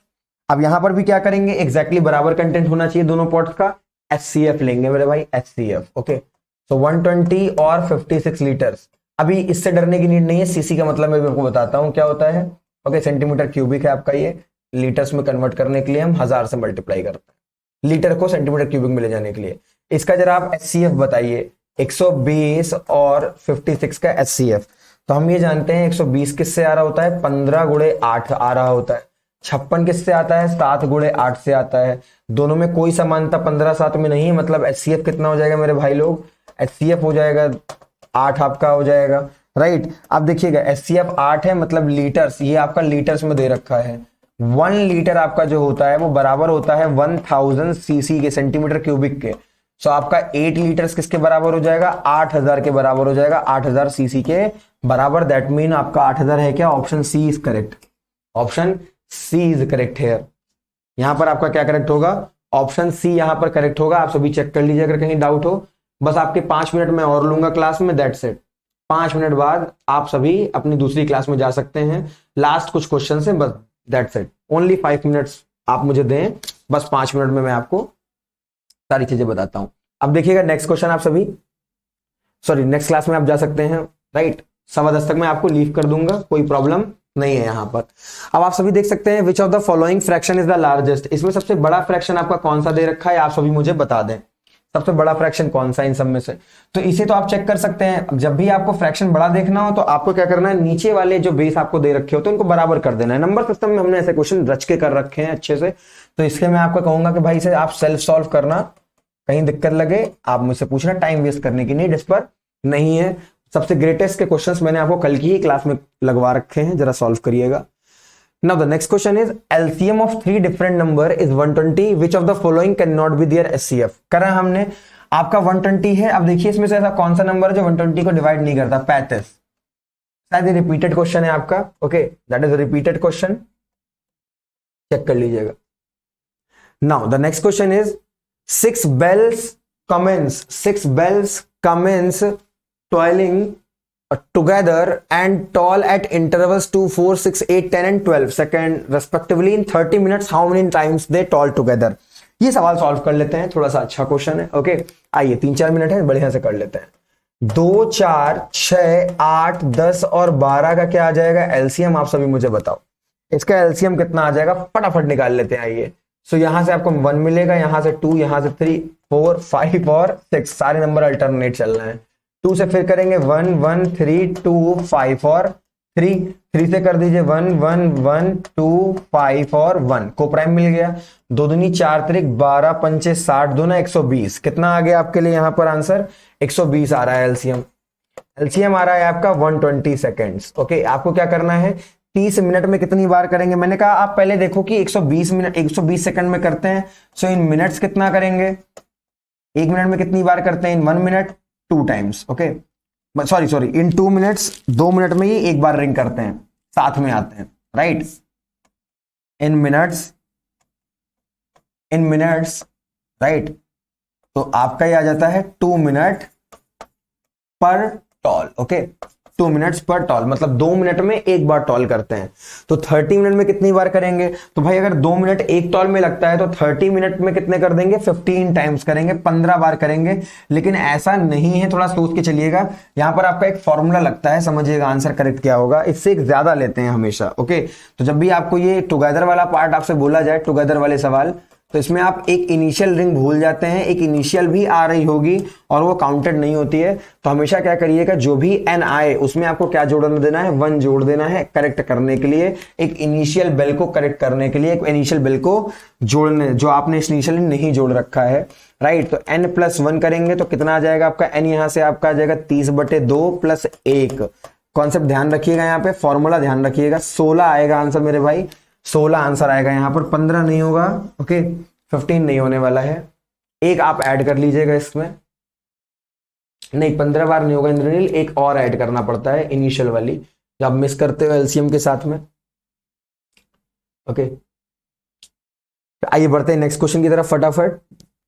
S1: अब यहां पर भी क्या करेंगे, exactly बराबर कंटेंट होना चाहिए दोनों पॉट्स का, HCF लेंगे मेरे भाई, HCF। ओके, सो 120 और 56 लीटर्स। अभी इससे डरने की नीड नहीं है, सीसी का मतलब मैं भी आपको बताता हूं क्या होता है। ओके, सेंटीमीटर क्यूबिक है आपका ये, लीटर्स में कन्वर्ट करने के लिए हम 1000 से मल्टीप्लाई करते हैं, लीटर को सेंटीमीटर क्यूबिक में ले जाने के लिए। इसका जरा आप HCF बताइए, 120 और 56 का HCF। तो हम ये जानते हैं 120 किससे आ रहा होता है, 15 गुणे 8 आ रहा होता है। 56 किससे आता है, 7 गुणे 8 से आता है। दोनों में कोई समानता 15 7 में नहीं है, मतलब HCF कितना हो जाएगा मेरे भाई लोग, HCF हो जाएगा 8 आपका हो जाएगा, राइट। अब देखिएगा HCF 8 है, मतलब लीटर्स, ये आपका लीटर्स में दे रखा है। 1 लीटर आपका जो होता है वो बराबर होता है 1000 सीसी के, सेंटीमीटर क्यूबिक के। सो आपका 8 लीटर्स किसके बराबर हो जाएगा, 8000 के बराबर हो जाएगा, 8000 सीसी के बराबर। दैट मीन आपका 8000 है क्या, option C is correct, option C is correct here. यहां पर आपका क्या करेक्ट होगा, ऑप्शन सी यहां पर करेक्ट होगा। आप सभी चेक कर लीजिए अगर कहीं डाउट हो। बस आपके 5 मिनट में और लूंगा क्लास में, दैट्स इट। 5 मिनट बाद आप सभी अपनी दूसरी क्लास में जा सकते हैं, लास्ट कुछ क्वेश्चन से, बस दैट्स इट। ओनली 5 मिनट्स आप मुझे दें, बस 5 मिनट में मैं आपको सारी चीजें बताता हूं। अब देखिएगा नेक्स्ट क्वेश्चन, आप सभी सॉरी नेक्स्ट क्लास में आप जा सकते हैं, राइट। 10:15 तक मैं आपको लीव कर दूंगा, कोई प्रॉब्लम नहीं है यहां पर। अब आप सभी देख सकते हैं विच of the following fraction is the largest, इसमें सबसे बड़ा फ्रैक्शन आपका कौन सा दे रखा है, आप सभी मुझे बता दें सबसे बड़ा फ्रैक्शन कौन सा इन सब में से। तो इसे तो आप चेक कर सकते हैं, जब भी आपको फ्रैक्शन बड़ा देखना हो तो आपको क्या करना है, नीचे वाले जो बेस आपको दे रखे हो तो इनको बराबर कर देना है। नंबर सिस्टम में हमने ऐसे क्वेश्चन रच के कर रखे हैं अच्छे से, तो इसके मैं आपको कहूंगा कि भाई इसे आप सेल्फ सॉल्व करना, कहीं दिक्कत लगे आप मुझसे पूछना, टाइम वेस्ट करने की नीड इस पर नहीं है। सबसे ग्रेटेस्ट के क्वेश्चंस मैंने आपको कल की ही क्लास में लगवा रखे हैं, जरा सॉल्व करिएगा। Now the next question is LCM of 3 different number is 120, which of the following can not be their HCF। करा हमने, आपका 120 है। अब देखिए इसमें से ऐसा कौन सा नंबर है जो 120 को डिवाइड नहीं करता, 35। शायद रिपीटेड क्वेश्चन है आपका, okay that is repeated question, check कर लीजिएगा। Now the next question is 6 bells commence toiling together and toll at intervals 2, 4, 6, 8, 10 and 12 second respectively in 30 minutes. How many times they toll together? ये सवाल solve कर लेते हैं, थोड़ा सा अच्छा क्वेश्चन है, ओके। आइए 3-4 मिनट है, बढ़िया से कर लेते हैं। 2, 4, 6, 8, 10 और 12 का क्या आ जाएगा एलसीएम, आप सभी मुझे बताओ। इसका एलसीएम कितना आ जाएगा, फटाफट निकाल लेते हैं। आइए, सो यहां से आपको 1 मिलेगा, यहां से 2, यहां से 3, 4, 5 और 6, सारे नंबर अल्टरनेट चल रहे हैं। 2 से फिर करेंगे 1, 1, 3, 2, 5 और 3, 3 से कर दीजिए 1, 1, 1, 2, 5 और 1, को प्राइम मिल गया। 2 दूनी 4 त्रिक 12, 5 60, 2 ना 120, कितना आ गया आपके लिए यहाँ पर आंसर, 120 आ रहा है एलसीएम। एलसीएम आ रहा है आपका 120 सेकेंड्स, ओके। आपको क्या करना है, 30 मिनट में कितनी बार करेंगे, मैंने कहा आप पहले देखो कि 120 मिनट 120 सेकंड में करते हैं, सो इन मिनट्स कितना करेंगे, 1 मिनट में कितनी बार करते हैं, इन 1 मिनट 2 टाइम्स, ओके सॉरी इन 2 मिनट्स 2 मिनट में ही एक बार रिंग करते हैं, साथ में आते हैं, राइट। इन मिनट्स राइट, तो आपका ये आ जाता है 2 मिनट पर टॉल, ओके 2 मिनट्स पर टॉल, मतलब 2 मिनट में एक बार टॉल करते हैं। तो 30 मिनट में कितनी बार करेंगे, तो भाई अगर 2 मिनट एक टॉल में लगता है तो 30 मिनट में कितने कर देंगे, 15 टाइम्स करेंगे, 15 बार करेंगे। लेकिन ऐसा नहीं है, थोड़ा सोच के चलिएगा। यहां पर आपका एक फॉर्मूला लगता है, समझिएगा आंसर करेक्ट क्या होगा, इससे एक ज्यादा लेते हैं हमेशा, ओके। तो जब भी आपको ये टुगेदर वाला पार्ट आपसे बोला जाए, टुगेदर वाले सवाल, तो इसमें आप एक इनिशियल रिंग भूल जाते हैं, एक इनिशियल भी आ रही होगी और वो काउंटेड नहीं होती है। तो हमेशा क्या करिएगा, जो भी एन आए उसमें आपको क्या जोड़ देना है, 1 जोड़ देना है करेक्ट करने के लिए, एक इनिशियल बेल को करेक्ट करने के लिए एक इनिशियल बेल को जोड़ने, जो आपने इनिशियली नहीं जोड़ रखा है, राइट। तो n+1 करेंगे तो कितना आ जाएगा आपका, n यहां से आपका आ जाएगा 30/2 + 1। कॉन्सेप्ट ध्यान रखिएगा, यहाँ पे फॉर्मूला ध्यान रखिएगा। 16 आएगा आंसर मेरे भाई, 16 आंसर आएगा यहाँ पर, 15 नहीं होगा, ओके 15 नहीं होने वाला है। एक आप ऐड कर लीजिएगा इसमें, नहीं 15 बार नहीं होगा इंद्रनील, एक और ऐड करना पड़ता है इनिशियल वाली, जब मिस करते हो एलसीएम के साथ में, ओके। आइए बढ़ते हैं नेक्स्ट क्वेश्चन की तरफ फटाफट।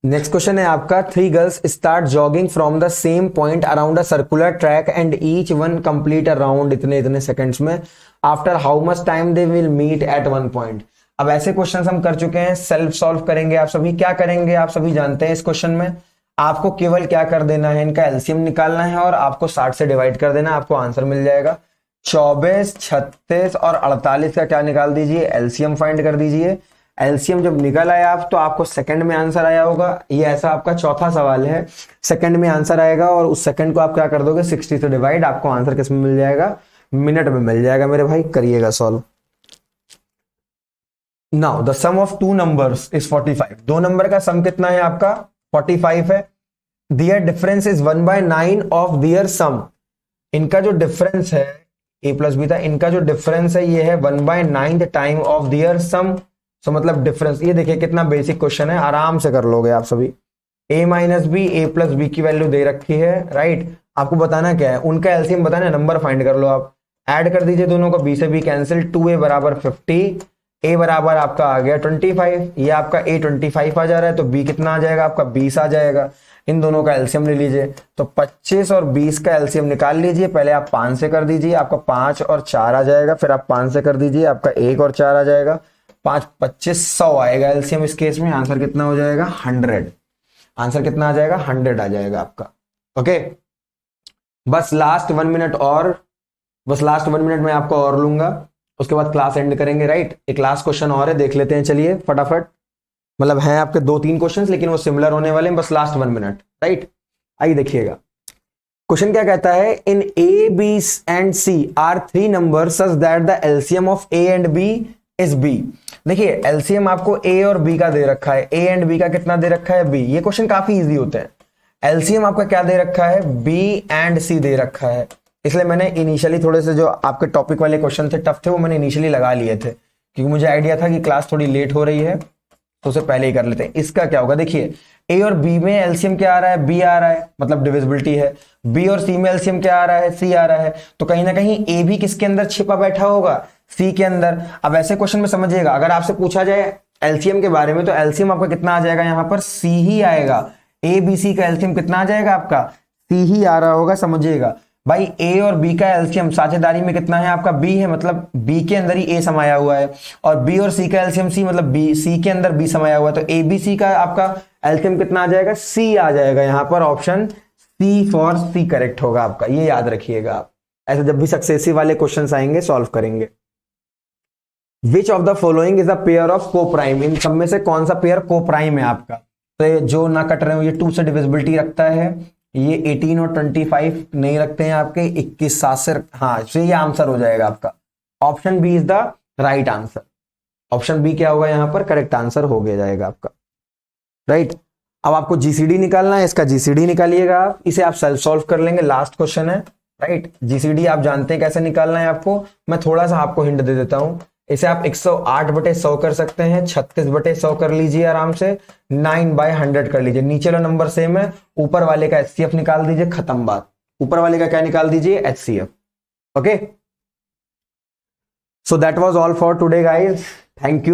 S1: नेक्स्ट क्वेश्चन है आपका, 3 girls start jogging from the same point around a circular track and each one complete a round इतने सेकंड्स में, after how much time they will meet at 1 point. अब ऐसे questions हम कर चुके हैं, सेल्फ सॉल्व करेंगे आप सभी। क्या करेंगे आप सभी जानते हैं, इस क्वेश्चन में आपको केवल क्या कर देना है, इनका एलसीएम निकालना है और आपको 60 से डिवाइड कर देना, आपको आंसर मिल जाएगा। 24, 36 और 48 का क्या निकाल दीजिए, एलसीएम फाइंड कर दीजिए। एलसीएम जब निकल आया आप तो आपको सेकंड में आंसर आया होगा। ये ऐसा आपका चौथा सवाल है, सेकंड में आंसर आएगा और उस सेकंड को आप क्या कर दोगे 60 से डिवाइड, आपको आंसर किस में मिल जाएगा, मिनट में मिल जाएगा मेरे भाई। करिएगा solve. Now the sum of two numbers is 45। दो नंबर का सम कितना है आपका 45 है। दियर डिफरेंस इज 1/9 ऑफ दियर सम। इनका जो डिफरेंस है a प्लस बी था, इनका जो डिफरेंस है ये है 1/9 टाइम ऑफ दियर सम। सो मतलब डिफरेंस, ये देखिए कितना बेसिक क्वेश्चन है, आराम से कर लोगे आप सभी। a minus b, a plus b की वैल्यू दे रखी है, राइट। आपको बताना क्या है, उनका एलसीएम बताना है, नंबर फाइंड कर लो आप। ऐड कर दीजिए दोनों को, b से b कैंसिल, 2a बराबर 50, a बराबर आपका आ गया 25, ये आपका a 25 आ जा रहा है, तो b कितना आ जाएगा आपका 20 आ जाएगा। इन दोनों का एलसीएम ले लीजिए, तो 25 और 20 का एलसीएम निकाल लीजिए। पहले आप 5 से कर दीजिए, आपका 5 और 4 आ जाएगा, फिर आप 5 से कर दीजिए, आपका 1 और 4 आ जाएगा, 5 25 100 आएगा एलसीएम। इस केस में आंसर कितना हो जाएगा 100। आंसर कितना आ जाएगा 100 आ जाएगा आपका। ओके, बस लास्ट 1 मिनट और, बस लास्ट 1 मिनट में आपको और लूंगा, उसके बाद क्लास एंड करेंगे, राइट। एक लास्ट क्वेश्चन और है, देख लेते हैं, चलिए फटाफट। मतलब हैं आपके 2-3 क्वेश्चंस, लेकिन वो सिमिलर होने वाले हैं, बस लास्ट 1 मिनट, राइट। आइए देखिएगा क्वेश्चन क्या कहता है। In A B and C are 3 number such that the LCM of A and B is B. देखिए एलसीएम आपको ए और बी का दे रखा है, ए एंड बी का कितना दे रखा है बी। ये क्वेश्चन काफी इजी होते हैं। एलसीएम आपका क्या दे रखा है, बी एंड सी दे रखा है, इसलिए मैंने इनिशियली थोड़े से जो आपके टॉपिक वाले क्वेश्चन थे टफ थे, वो मैंने इनिशियली लगा लिए थे, क्योंकि मुझे आइडिया था कि क्लास थोड़ी लेट हो रही है, तो उसे पहले ही कर लेते हैं। इसका क्या होगा, देखिए ए और बी में एलसीएम क्या आ रहा है, बी आ रहा है, मतलब डिविजिबिलिटी है। बी और सी में एलसीएम क्या आ रहा है, सी आ रहा है, तो कहीं ना कहीं ए भी किसके अंदर छिपा बैठा होगा, सी के अंदर। अब ऐसे क्वेश्चन में समझिएगा, अगर आपसे पूछा जाए एलसीएम के बारे में, तो एलसीएम आपका कितना आ जाएगा, यहां पर सी ही आएगा। ए बी सी का एलसीएम कितना आ जाएगा आपका, सी ही आ रहा होगा, समझिएगा भाई। ए और बी का एलसीएम साझेदारी में कितना है आपका, बी है, मतलब बी के अंदर ही ए समाया हुआ है, और बी और सी का एलसीएम सी, मतलब बी सी के अंदर बी समाया हुआ है, तो ए बी सी का आपका एलसीएम कितना आ जाएगा, सी आ जाएगा। यहां पर option C for C correct होगा आपका, ये याद रखिएगा आप। ऐसे जब भी सक्सेसिव वाले क्वेश्चन आएंगे सॉल्व करेंगे। Which of the following is a pair of coprime. इन सब में से कौन सा पेयर कोप्राइम है आपका, तो ये जो ना कट रहे हो, ये 2 से डिविजिबिलिटी रखता है, ये 18 और 25 नहीं रखते हैं आपके, 21 7 से, हाँ, तो ये आंसर हो जाएगा आपका। Option B is the right answer. Option B क्या होगा यहाँ पर, करेक्ट आंसर हो गया जाएगा आपका, राइट। अब आपको जीसीडी निकालना है, इसका जीसीडी निकालिएगा आप, इसे आप सेल्फ सॉल्व कर लेंगे, लास्ट क्वेश्चन है, राइट। जीसीडी आप जानते हैं कैसे निकालना है आपको, मैं थोड़ा सा आपको हिंट दे देता हूं। इसे आप 108/100 कर सकते हैं, 36/100 कर लीजिए आराम से, 9/100 कर लीजिए। नीचे वाला नंबर सेम है, ऊपर वाले का एचसीएफ निकाल दीजिए, खत्म बात। ऊपर वाले का क्या निकाल दीजिए, HCF. Okay, so that was all for today guys. Thank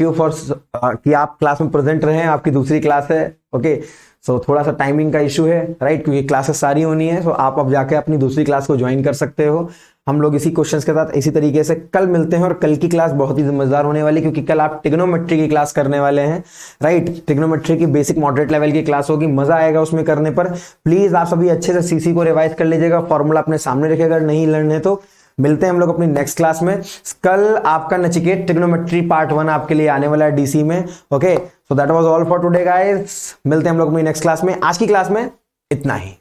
S1: you for कि आप क्लास में प्रेजेंट रहे हैं, आपकी दूसरी क्लास है। ओके, सो थोड़ा सा टाइमिंग का इशू है, राइट, क्योंकि क्लासेस सारी होनी है, सो आप अब जाके अपनी दूसरी क्लास को ज्वाइन कर सकते हो। हम लोग इसी क्वेश्चंस के साथ इसी तरीके से कल मिलते हैं, और कल की क्लास बहुत ही मजेदार होने वाली, क्योंकि कल आप ट्रिग्नोमेट्री की क्लास करने वाले हैं, राइट। ट्रिग्नोमेट्री की बेसिक मॉडरेट लेवल की क्लास होगी, मजा आएगा उसमें करने पर। प्लीज आप सभी अच्छे से सीसी को रिवाइज कर लीजिएगा, फॉर्मूला अपने सामने रखिएगा, नहीं लड़ने तो। मिलते हैं हम लोग अपनी नेक्स्ट क्लास में। कल आपका नचिकेत ट्रिग्नोमेट्री पार्ट 1 आपके लिए आने वाला है डीसी में। Okay, so that was all for today guys. मिलते हैं हम लोग अपनी नेक्स्ट क्लास में। आज की क्लास में इतना ही।